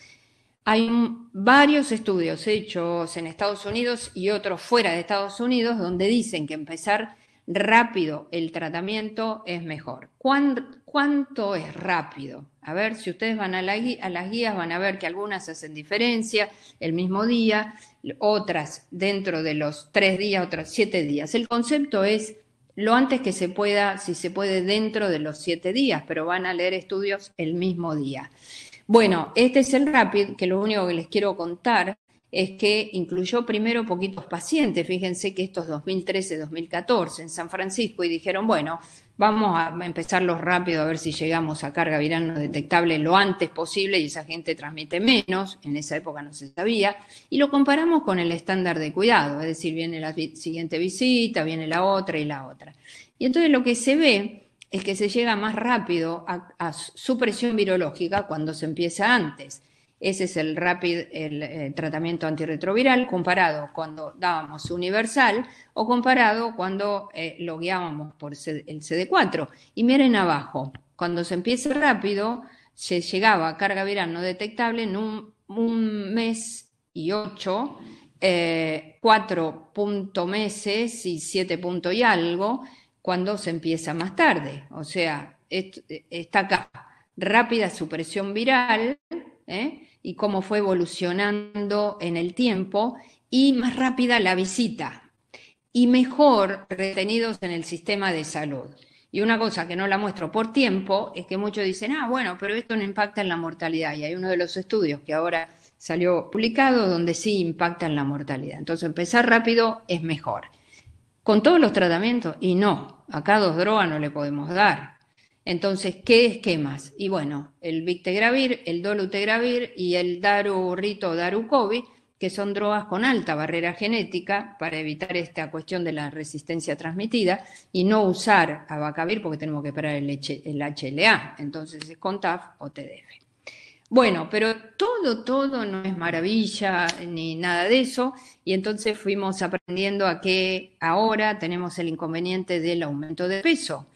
Hay varios estudios hechos en Estados Unidos y otros fuera de Estados Unidos donde dicen que empezar rápido el tratamiento es mejor. ¿Cuánto es rápido? A ver, si ustedes van a las guías van a ver que algunas hacen diferencia el mismo día, otras dentro de los 3 días, otras 7 días. El concepto es lo antes que se pueda, si se puede dentro de los 7 días, pero van a leer estudios el mismo día. Bueno, este es el RAPID, que lo único que les quiero contar es que incluyó primero poquitos pacientes. Fíjense que esto es 2013-2014 en San Francisco y dijeron, bueno, vamos a empezarlos rápido a ver si llegamos a carga viral no detectable lo antes posible y esa gente transmite menos, en esa época no se sabía, y lo comparamos con el estándar de cuidado, es decir, viene la siguiente visita, viene la otra y la otra. Y entonces lo que se ve es que se llega más rápido a supresión virológica cuando se empieza antes. Ese es el el tratamiento antirretroviral comparado cuando dábamos universal o comparado cuando lo guiábamos por el CD4. Y miren abajo, cuando se empieza rápido, se llegaba a carga viral no detectable en un mes y 8, 4 meses y 7 y algo, cuando se empieza más tarde. O sea, está acá, rápida supresión viral, y cómo fue evolucionando en el tiempo, y más rápida la visita, y mejor retenidos en el sistema de salud. Y una cosa que no la muestro por tiempo es que muchos dicen, bueno, pero esto no impacta en la mortalidad, y hay uno de los estudios que ahora salió publicado donde sí impacta en la mortalidad. Entonces empezar rápido es mejor. Con todos los tratamientos, y no, acá 2 drogas no le podemos dar. Entonces, ¿qué esquemas? Y bueno, el Victegravir, el Dolutegravir y el Darurito Darucovi, que son drogas con alta barrera genética para evitar esta cuestión de la resistencia transmitida y no usar Abacavir porque tenemos que esperar el HLA, entonces es con TAF o TDF. Bueno, pero todo no es maravilla ni nada de eso, y entonces fuimos aprendiendo a que ahora tenemos el inconveniente del aumento de peso.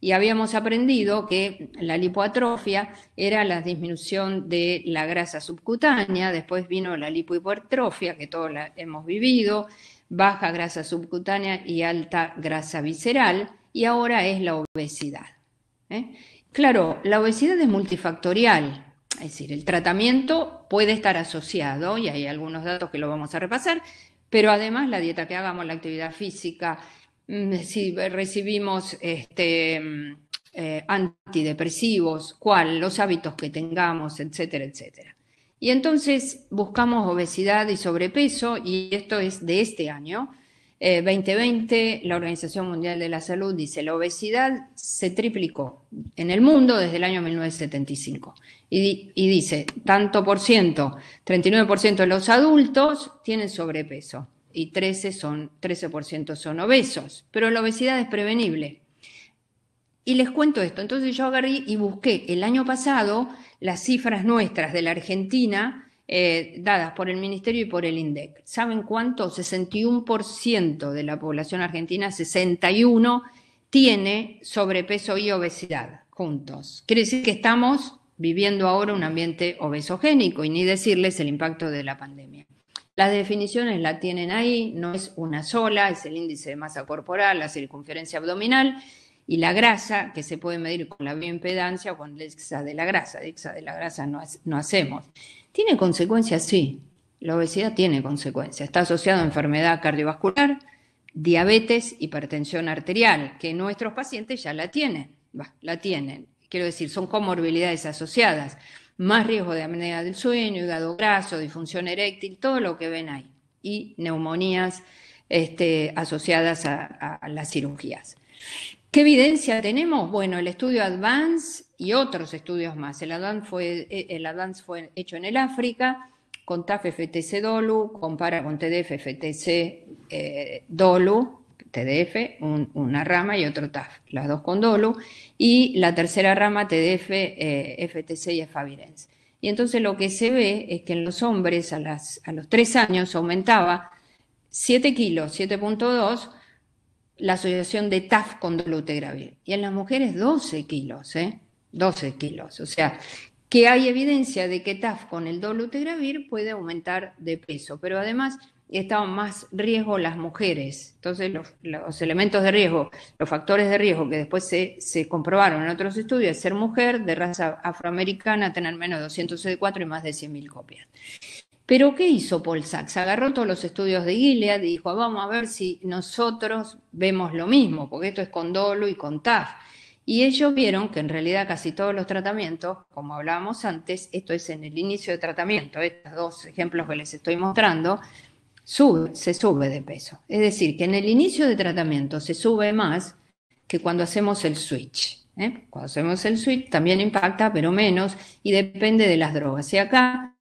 Y habíamos aprendido que la lipoatrofia era la disminución de la grasa subcutánea, después vino la lipohipertrofia, que todos la hemos vivido, baja grasa subcutánea y alta grasa visceral, y ahora es la obesidad. Claro, la obesidad es multifactorial. Es decir, el tratamiento puede estar asociado, y hay algunos datos que lo vamos a repasar, pero además la dieta que hagamos, la actividad física, si recibimos antidepresivos, los hábitos que tengamos, etcétera, etcétera. Y entonces buscamos obesidad y sobrepeso, y esto es de este año. 2020, la Organización Mundial de la Salud dice la obesidad se triplicó en el mundo desde el año 1975 y dice tanto por ciento, 39% de los adultos tienen sobrepeso y 13% son obesos, pero la obesidad es prevenible. Y les cuento esto, entonces yo agarré y busqué el año pasado las cifras nuestras de la Argentina dadas por el Ministerio y por el INDEC. ¿Saben cuánto? 61% de la población argentina, 61%, tiene sobrepeso y obesidad juntos. Quiere decir que estamos viviendo ahora un ambiente obesogénico, y ni decirles el impacto de la pandemia. Las definiciones la tienen ahí, no es una sola, es el índice de masa corporal, la circunferencia abdominal y la grasa, que se puede medir con la bioimpedancia o con DEXA de la grasa. DEXA de la grasa no hacemos. ¿Tiene consecuencias? Sí, la obesidad tiene consecuencias. Está asociada a enfermedad cardiovascular, diabetes, hipertensión arterial, que nuestros pacientes ya la tienen. Quiero decir, son comorbilidades asociadas. Más riesgo de apnea del sueño, hígado graso, disfunción eréctil, todo lo que ven ahí. Y neumonías asociadas a las cirugías. ¿Qué evidencia tenemos? Bueno, el estudio Advance y otros estudios más. El Advance fue hecho en el África, con TAF FTC DOLU, compara con TDF FTC DOLU, TDF, una rama y otro TAF, las dos con DOLU, y la tercera rama TDF, FTC y Efavirenz. Y entonces lo que se ve es que en los hombres a los 3 años aumentaba 7 kilos, 7.2, la asociación de TAF con dolutegravir. Y en las mujeres 12 kilos, 12 kilos. O sea, que hay evidencia de que TAF con el dolutegravir puede aumentar de peso, pero además estaban más riesgo las mujeres. Entonces los elementos de riesgo, los factores de riesgo que después se comprobaron en otros estudios, ser mujer, de raza afroamericana, tener menos de 264 y más de 100.000 copias. Pero ¿qué hizo Paul Sachs? Agarró todos los estudios de Gilead y dijo, vamos a ver si nosotros vemos lo mismo, porque esto es con dolo y con TAF. Y ellos vieron que en realidad casi todos los tratamientos, como hablábamos antes, esto es en el inicio de tratamiento, estos dos ejemplos que les estoy mostrando, se sube de peso. Es decir, que en el inicio de tratamiento se sube más que cuando hacemos el switch. Cuando hacemos el switch también impacta, pero menos, y depende de las drogas. Y acá,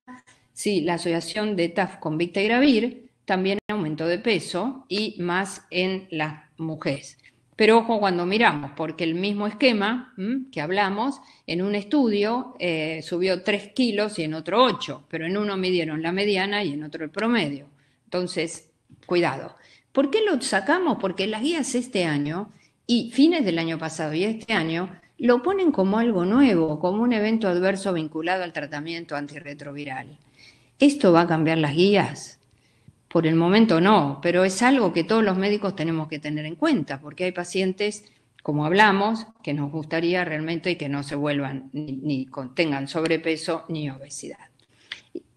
sí, la asociación de TAF con Victegravir también aumentó de peso y más en las mujeres. Pero ojo cuando miramos, porque el mismo esquema que hablamos, en un estudio subió 3 kilos y en otro 8, pero en uno midieron la mediana y en otro el promedio. Entonces, cuidado. ¿Por qué lo sacamos? Porque las guías este año y fines del año pasado y este año lo ponen como algo nuevo, como un evento adverso vinculado al tratamiento antirretroviral. ¿Esto va a cambiar las guías? Por el momento no, pero es algo que todos los médicos tenemos que tener en cuenta, porque hay pacientes, como hablamos, que nos gustaría realmente que no se vuelvan ni tengan sobrepeso ni obesidad.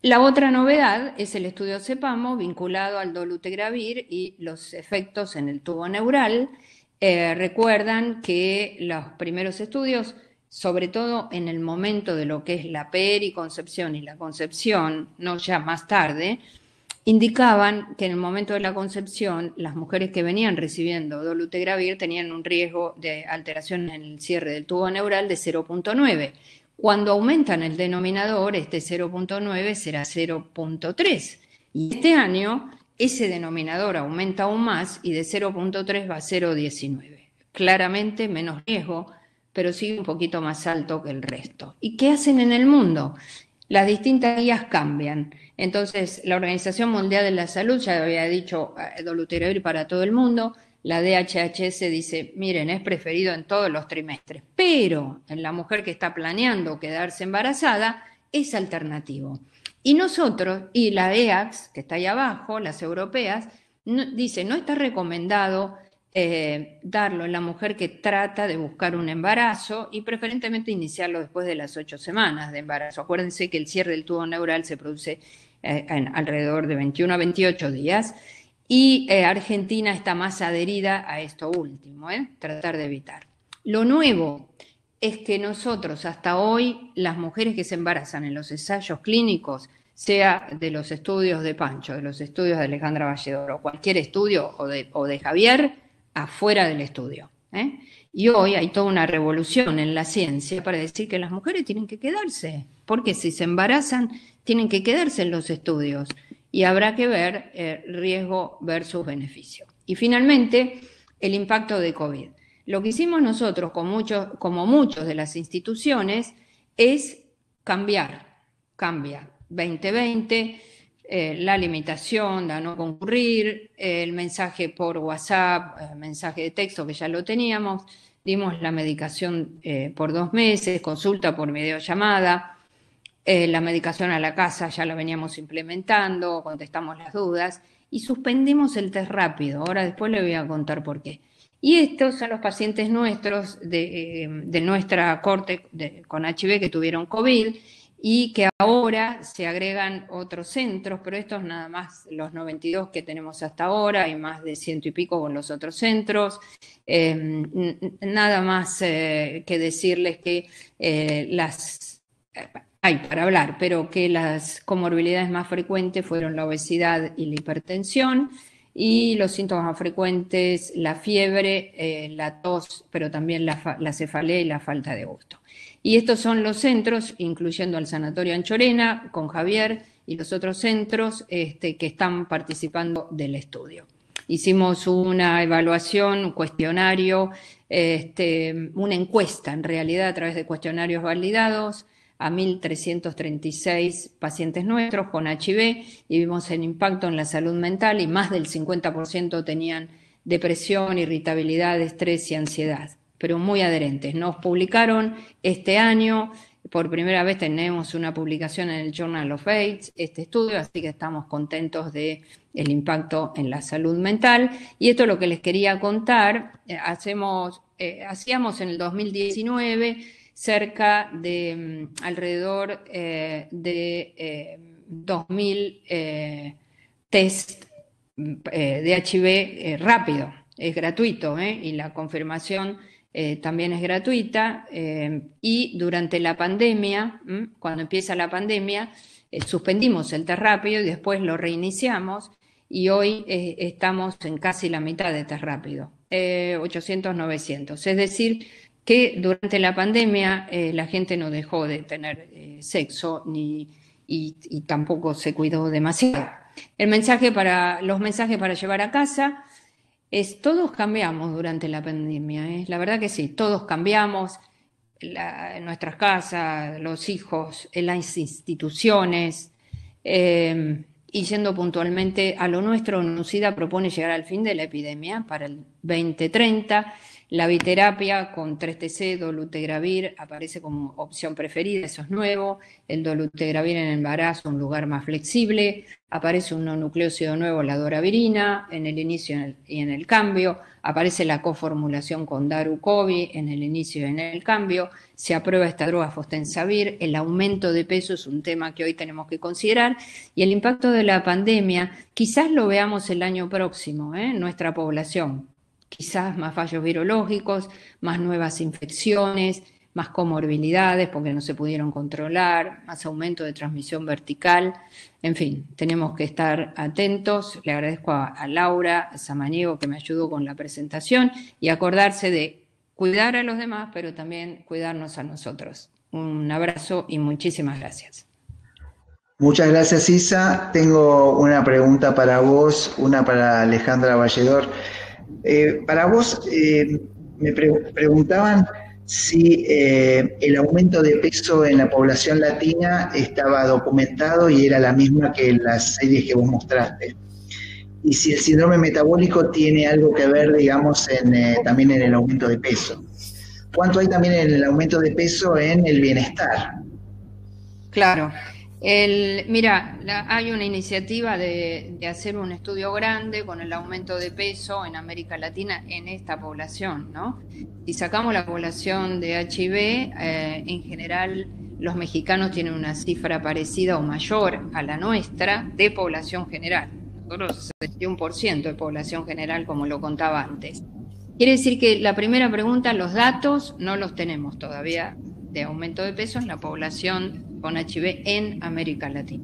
La otra novedad es el estudio CEPAMO vinculado al dolutegravir y los efectos en el tubo neural. Recuerdan que los primeros estudios, sobre todo en el momento de lo que es la periconcepción y la concepción, no ya más tarde, indicaban que en el momento de la concepción las mujeres que venían recibiendo dolutegravir tenían un riesgo de alteración en el cierre del tubo neural de 0.9. Cuando aumentan el denominador, este 0.9 será 0.3. Y este año ese denominador aumenta aún más y de 0.3 va a 0.19. Claramente menos riesgo, pero sigue un poquito más alto que el resto. ¿Y qué hacen en el mundo? Las distintas guías cambian. Entonces, la Organización Mundial de la Salud ya había dicho dolutegravir para todo el mundo. La DHHS dice, miren, es preferido en todos los trimestres, pero en la mujer que está planeando quedarse embarazada es alternativo. Y nosotros, y la EACS, que está ahí abajo, las europeas, dice, no está recomendado darlo en la mujer que trata de buscar un embarazo y preferentemente iniciarlo después de las 8 semanas de embarazo. Acuérdense que el cierre del tubo neural se produce en alrededor de 21 a 28 días. Y Argentina está más adherida a esto último, tratar de evitar. Lo nuevo es que nosotros hasta hoy, las mujeres que se embarazan en los ensayos clínicos, sea de los estudios de Pancho, de los estudios de Alejandra Valledor o cualquier estudio o de Javier, afuera del estudio. Y hoy hay toda una revolución en la ciencia para decir que las mujeres tienen que quedarse, porque si se embarazan tienen que quedarse en los estudios. Y habrá que ver riesgo versus beneficio. Y finalmente, el impacto de COVID. Lo que hicimos nosotros, como muchos de las instituciones, es cambia 2020, la limitación de no concurrir, el mensaje por WhatsApp, mensaje de texto que ya lo teníamos, dimos la medicación por 2 meses, consulta por videollamada, la medicación a la casa ya la veníamos implementando, contestamos las dudas y suspendimos el test rápido. Ahora después le voy a contar por qué. Y estos son los pacientes nuestros de nuestra corte con HIV que tuvieron COVID y que ahora se agregan otros centros, pero estos nada más los 92 que tenemos hasta ahora y más de 100 y pico con los otros centros. Nada más que decirles que hay para hablar, pero que las comorbilidades más frecuentes fueron la obesidad y la hipertensión, y los síntomas más frecuentes, la fiebre, la tos, pero también la cefalea y la falta de gusto. Y estos son los centros, incluyendo al Sanatorio Anchorena, con Javier y los otros centros que están participando del estudio. Hicimos una evaluación, un cuestionario, una encuesta en realidad a través de cuestionarios validados a 1.336 pacientes nuestros con HIV y vimos el impacto en la salud mental y más del 50% tenían depresión, irritabilidad, estrés y ansiedad, pero muy adherentes. Nos publicaron este año, por primera vez tenemos una publicación en el Journal of AIDS, este estudio, así que estamos contentos del impacto en la salud mental. Y esto es lo que les quería contar. Hacíamos en el 2019 cerca de alrededor de 2.000 test de HIV rápido. Es gratuito, y la confirmación también es gratuita, y durante la pandemia, cuando empieza la pandemia, suspendimos el test rápido y después lo reiniciamos y hoy estamos en casi la mitad de test rápido, 800, 900. Es decir, que durante la pandemia la gente no dejó de tener sexo y tampoco se cuidó demasiado. Los mensajes para llevar a casa es: todos cambiamos durante la pandemia, la verdad que sí, todos cambiamos en nuestras casas, los hijos, en las instituciones, y yendo puntualmente a lo nuestro, NUCIDA propone llegar al fin de la epidemia para el 2030. La biterapia con 3TC, dolutegravir, aparece como opción preferida, eso es nuevo. El dolutegravir en embarazo, un lugar más flexible. Aparece un nucleócido nuevo, la doravirina, en el inicio y en el cambio. Aparece la coformulación con Darucovi en el inicio y en el cambio. Se aprueba esta droga fostensavir. El aumento de peso es un tema que hoy tenemos que considerar. Y el impacto de la pandemia, quizás lo veamos el año próximo, en nuestra población. Quizás más fallos virológicos, más nuevas infecciones, más comorbilidades porque no se pudieron controlar, más aumento de transmisión vertical. En fin, tenemos que estar atentos. Le agradezco a Laura Samaniego que me ayudó con la presentación y acordarse de cuidar a los demás, pero también cuidarnos a nosotros. Un abrazo y muchísimas gracias. Muchas gracias, Isa. Tengo una pregunta para vos, una para Alejandra Valledor. Para vos, me preguntaban si el aumento de peso en la población latina estaba documentado y era la misma que en las series que vos mostraste. Y si el síndrome metabólico tiene algo que ver, digamos, también en el aumento de peso. ¿Cuánto hay también en el aumento de peso en el bienestar? Claro. Mira, hay una iniciativa de hacer un estudio grande con el aumento de peso en América Latina en esta población, ¿no? Si sacamos la población de HIV, en general los mexicanos tienen una cifra parecida o mayor a la nuestra de población general. Nosotros 61% de población general, como lo contaba antes. Quiere decir que la primera pregunta, los datos no los tenemos todavía de aumento de peso en la población con HIV en América Latina.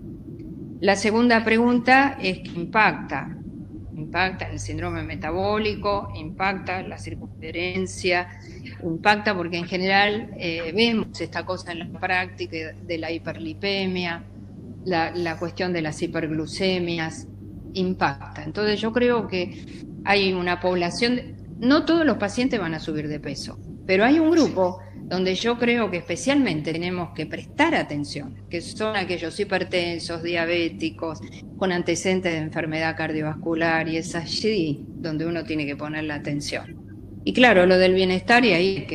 La segunda pregunta es que impacta el síndrome metabólico, impacta la circunferencia, impacta porque en general vemos esta cosa en la práctica de la hiperlipemia, la cuestión de las hiperglucemias, impacta. Entonces yo creo que hay una población, no todos los pacientes van a subir de peso, pero hay un grupo donde yo creo que especialmente tenemos que prestar atención, que son aquellos hipertensos, diabéticos, con antecedentes de enfermedad cardiovascular, y es allí donde uno tiene que poner la atención. Y claro, lo del bienestar, y ahí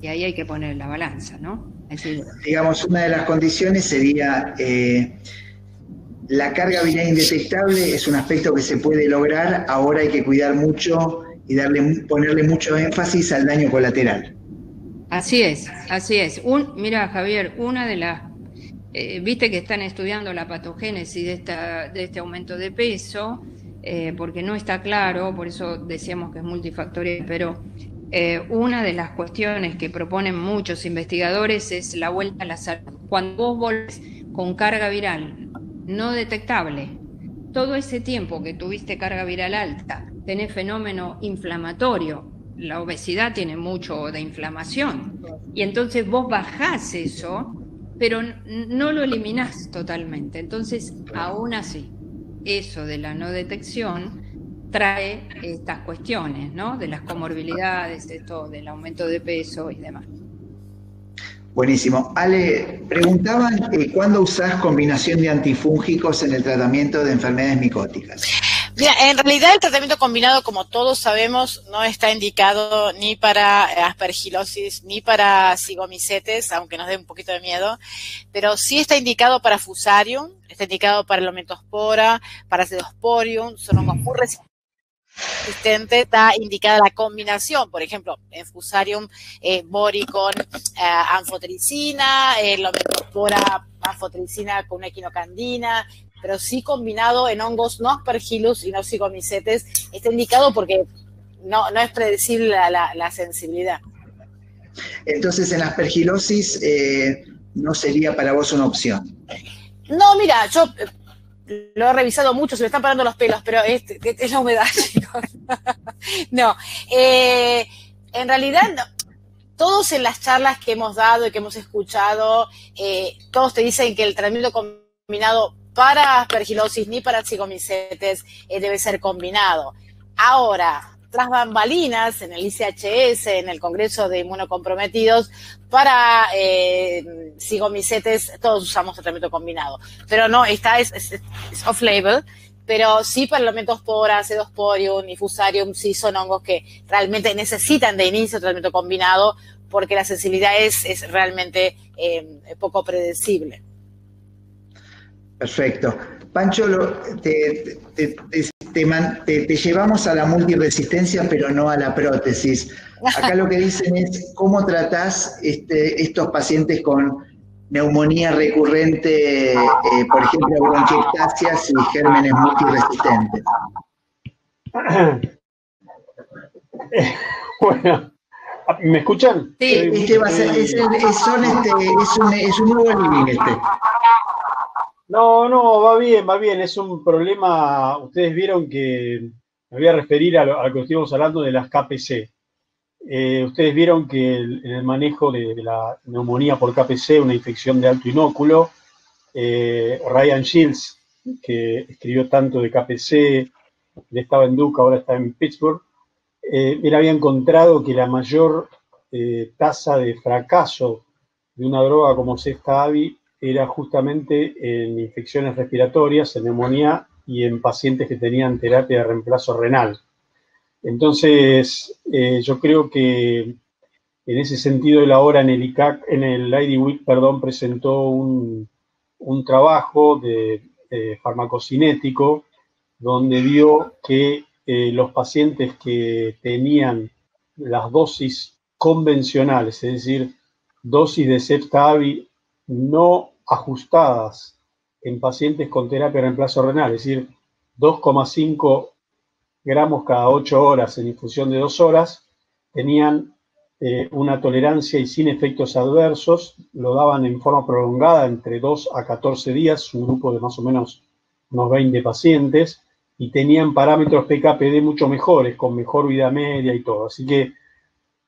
hay que poner la balanza, ¿no? Así, digamos, una de las condiciones sería la carga viral indetectable, es un aspecto que se puede lograr, ahora hay que cuidar mucho y ponerle mucho énfasis al daño colateral. Así es, así es. Mira, Javier, una de las, viste que están estudiando la patogénesis de este aumento de peso, porque no está claro, por eso decíamos que es multifactorial, pero una de las cuestiones que proponen muchos investigadores es la vuelta a la salud. Cuando vos volvés con carga viral no detectable, todo ese tiempo que tuviste carga viral alta, tenés fenómeno inflamatorio. La obesidad tiene mucho de inflamación. Y entonces vos bajás eso, pero no lo eliminás totalmente. Entonces, aún así, eso de la no detección trae estas cuestiones, ¿no? De las comorbilidades, del aumento de peso y demás. Buenísimo. Ale, preguntaban ¿cuándo usás combinación de antifúngicos en el tratamiento de enfermedades micóticas? Mira, en realidad el tratamiento combinado, como todos sabemos, no está indicado ni para aspergilosis ni para zigomycetes, aunque nos dé un poquito de miedo, pero sí está indicado para Fusarium, está indicado para Lomentospora, para Cedosporium, son hongos muy resistentes. Está indicada la combinación, por ejemplo, en Fusarium bori con anfotericina, Lomentospora anfotericina con una equinocandina, pero sí combinado en hongos no aspergillus y no zigomycetes, está indicado porque no es predecible la sensibilidad. Entonces, en la aspergilosis no sería para vos una opción. No, mira, yo lo he revisado mucho, se me están parando los pelos, pero es la humedad, chicos. No, en realidad, no. Todos en las charlas que hemos dado y que hemos escuchado, todos te dicen que el tratamiento combinado para aspergilosis ni para zigomycetes debe ser combinado. Ahora, tras bambalinas, en el ICHS, en el Congreso de Inmunocomprometidos, para zigomycetes todos usamos tratamiento combinado. Pero no, es off-label, pero sí para Lomentospora, Cedosporium y Fusarium sí son hongos que realmente necesitan de inicio tratamiento combinado porque la sensibilidad es realmente poco predecible. Perfecto. Pancho, te llevamos a la multiresistencia, pero no a la prótesis. Acá lo que dicen es cómo tratás estos pacientes con neumonía recurrente, por ejemplo, bronquiectasias y gérmenes multiresistentes. Bueno, ¿me escuchan? Sí. Es un nuevo living No, va bien, es un problema. Ustedes vieron que me voy a referir a lo que estuvimos hablando de las KPC. Ustedes vieron que en el manejo de la neumonía por KPC, una infección de alto inóculo, Ryan Shields, que escribió tanto de KPC, él estaba en Duke, ahora está en Pittsburgh, él había encontrado que la mayor tasa de fracaso de una droga como Ceftavi era justamente en infecciones respiratorias, en neumonía y en pacientes que tenían terapia de reemplazo renal. Entonces, yo creo que en ese sentido él ahora en el IDWeek, presentó un trabajo de farmacocinético donde vio que los pacientes que tenían las dosis convencionales, es decir, dosis de Ceftavi no ajustadas en pacientes con terapia de reemplazo renal, es decir, 2,5 gramos cada 8 horas en infusión de 2 horas, tenían una tolerancia y sin efectos adversos, lo daban en forma prolongada entre 2 a 14 días, un grupo de más o menos unos 20 pacientes, y tenían parámetros PK/PD mucho mejores, con mejor vida media y todo. Así que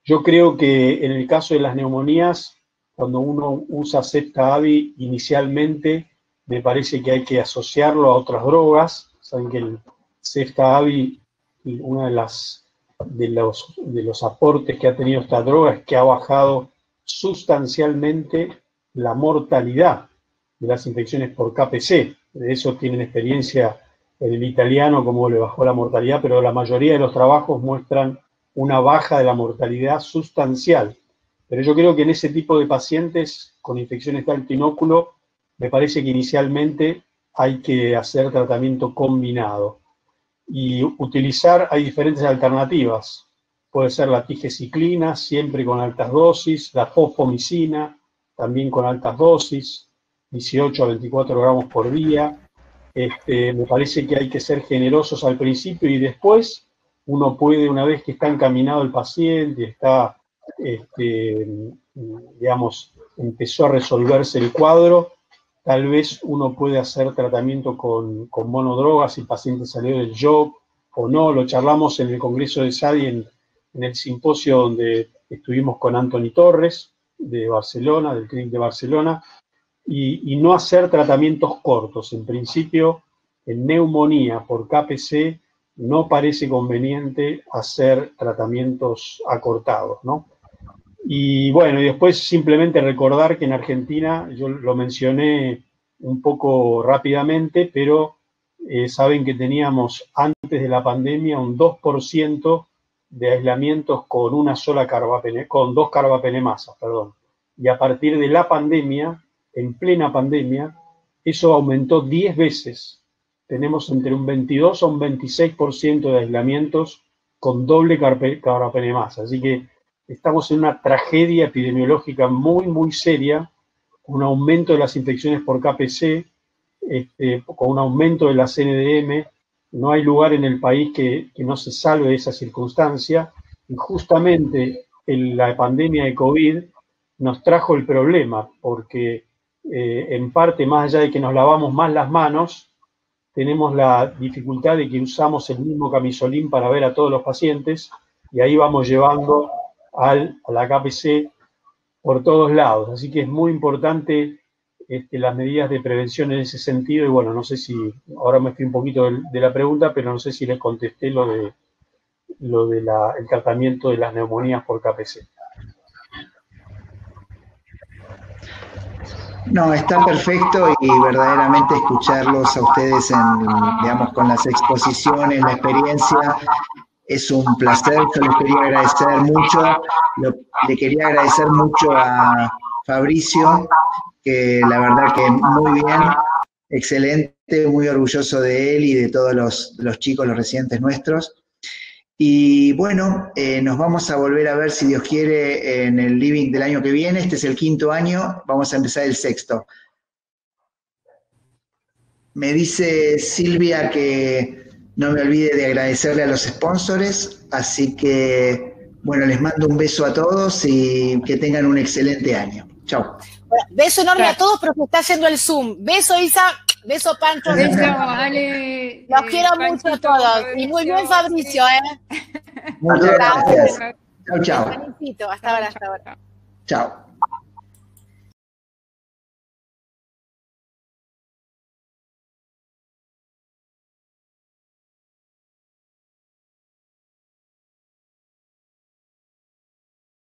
yo creo que en el caso de las neumonías, cuando uno usa Ceftavi inicialmente, me parece que hay que asociarlo a otras drogas. Saben que el Ceftavi, uno de los aportes que ha tenido esta droga es que ha bajado sustancialmente la mortalidad de las infecciones por KPC. De eso tienen experiencia en el italiano, cómo le bajó la mortalidad, pero la mayoría de los trabajos muestran una baja de la mortalidad sustancial. Pero yo creo que en ese tipo de pacientes con infecciones de alto inóculo, me parece que inicialmente hay que hacer tratamiento combinado. Y hay diferentes alternativas. Puede ser la tigecyclina, siempre con altas dosis, la fosfomicina, también con altas dosis, 18 a 24 gramos por día. Me parece que hay que ser generosos al principio y después uno puede, una vez que está encaminado el paciente, está, empezó a resolverse el cuadro, tal vez uno puede hacer tratamiento con monodrogas si el paciente salió del shock o no. Lo charlamos en el Congreso de SADI en el simposio donde estuvimos con Anthony Torres de Barcelona, del CLINIC de Barcelona, y no hacer tratamientos cortos. En principio, en neumonía por KPC no parece conveniente hacer tratamientos acortados, ¿no? Y bueno, y después simplemente recordar que en Argentina, yo lo mencioné un poco rápidamente, pero saben que teníamos antes de la pandemia un 2% de aislamientos con con 2 carbapenemasas, perdón. Y a partir de la pandemia, en plena pandemia, eso aumentó 10 veces. Tenemos entre un 22 a un 26% de aislamientos con doble carbapenemasa. Así que estamos en una tragedia epidemiológica muy, muy seria, un aumento de las infecciones por KPC, con un aumento de la CNDM. No hay lugar en el país que no se salve de esa circunstancia. Y justamente la pandemia de COVID nos trajo el problema, porque en parte, más allá de que nos lavamos más las manos, tenemos la dificultad de que usamos el mismo camisolín para ver a todos los pacientes, y ahí vamos llevando a la KPC por todos lados. Así que es muy importante las medidas de prevención en ese sentido. Y bueno, no sé si, ahora me fui un poquito de la pregunta, pero no sé si les contesté lo de el tratamiento de las neumonías por KPC. No, está perfecto, y verdaderamente escucharlos a ustedes digamos, con las exposiciones, la experiencia, es un placer. Yo les quería agradecer mucho, le quería agradecer mucho a Fabricio, que la verdad que muy bien, excelente, muy orgulloso de él y de todos los chicos, los residentes nuestros. Y bueno, nos vamos a volver a ver, si Dios quiere, en el Living del año que viene. Este es el 5º año, vamos a empezar el 6º. Me dice Silvia que no me olvide de agradecerle a los sponsors, así que, bueno, les mando un beso a todos y que tengan un excelente año. Chao. Bueno, beso enorme a todos, pero se está haciendo el Zoom. Beso, Isa. Beso, Pancho. Beso, Ale. Los quiero mucho a todos. Y muy bien, Fabricio, Muchas gracias. Chao, chao. Hasta ahora, hasta ahora. Chao.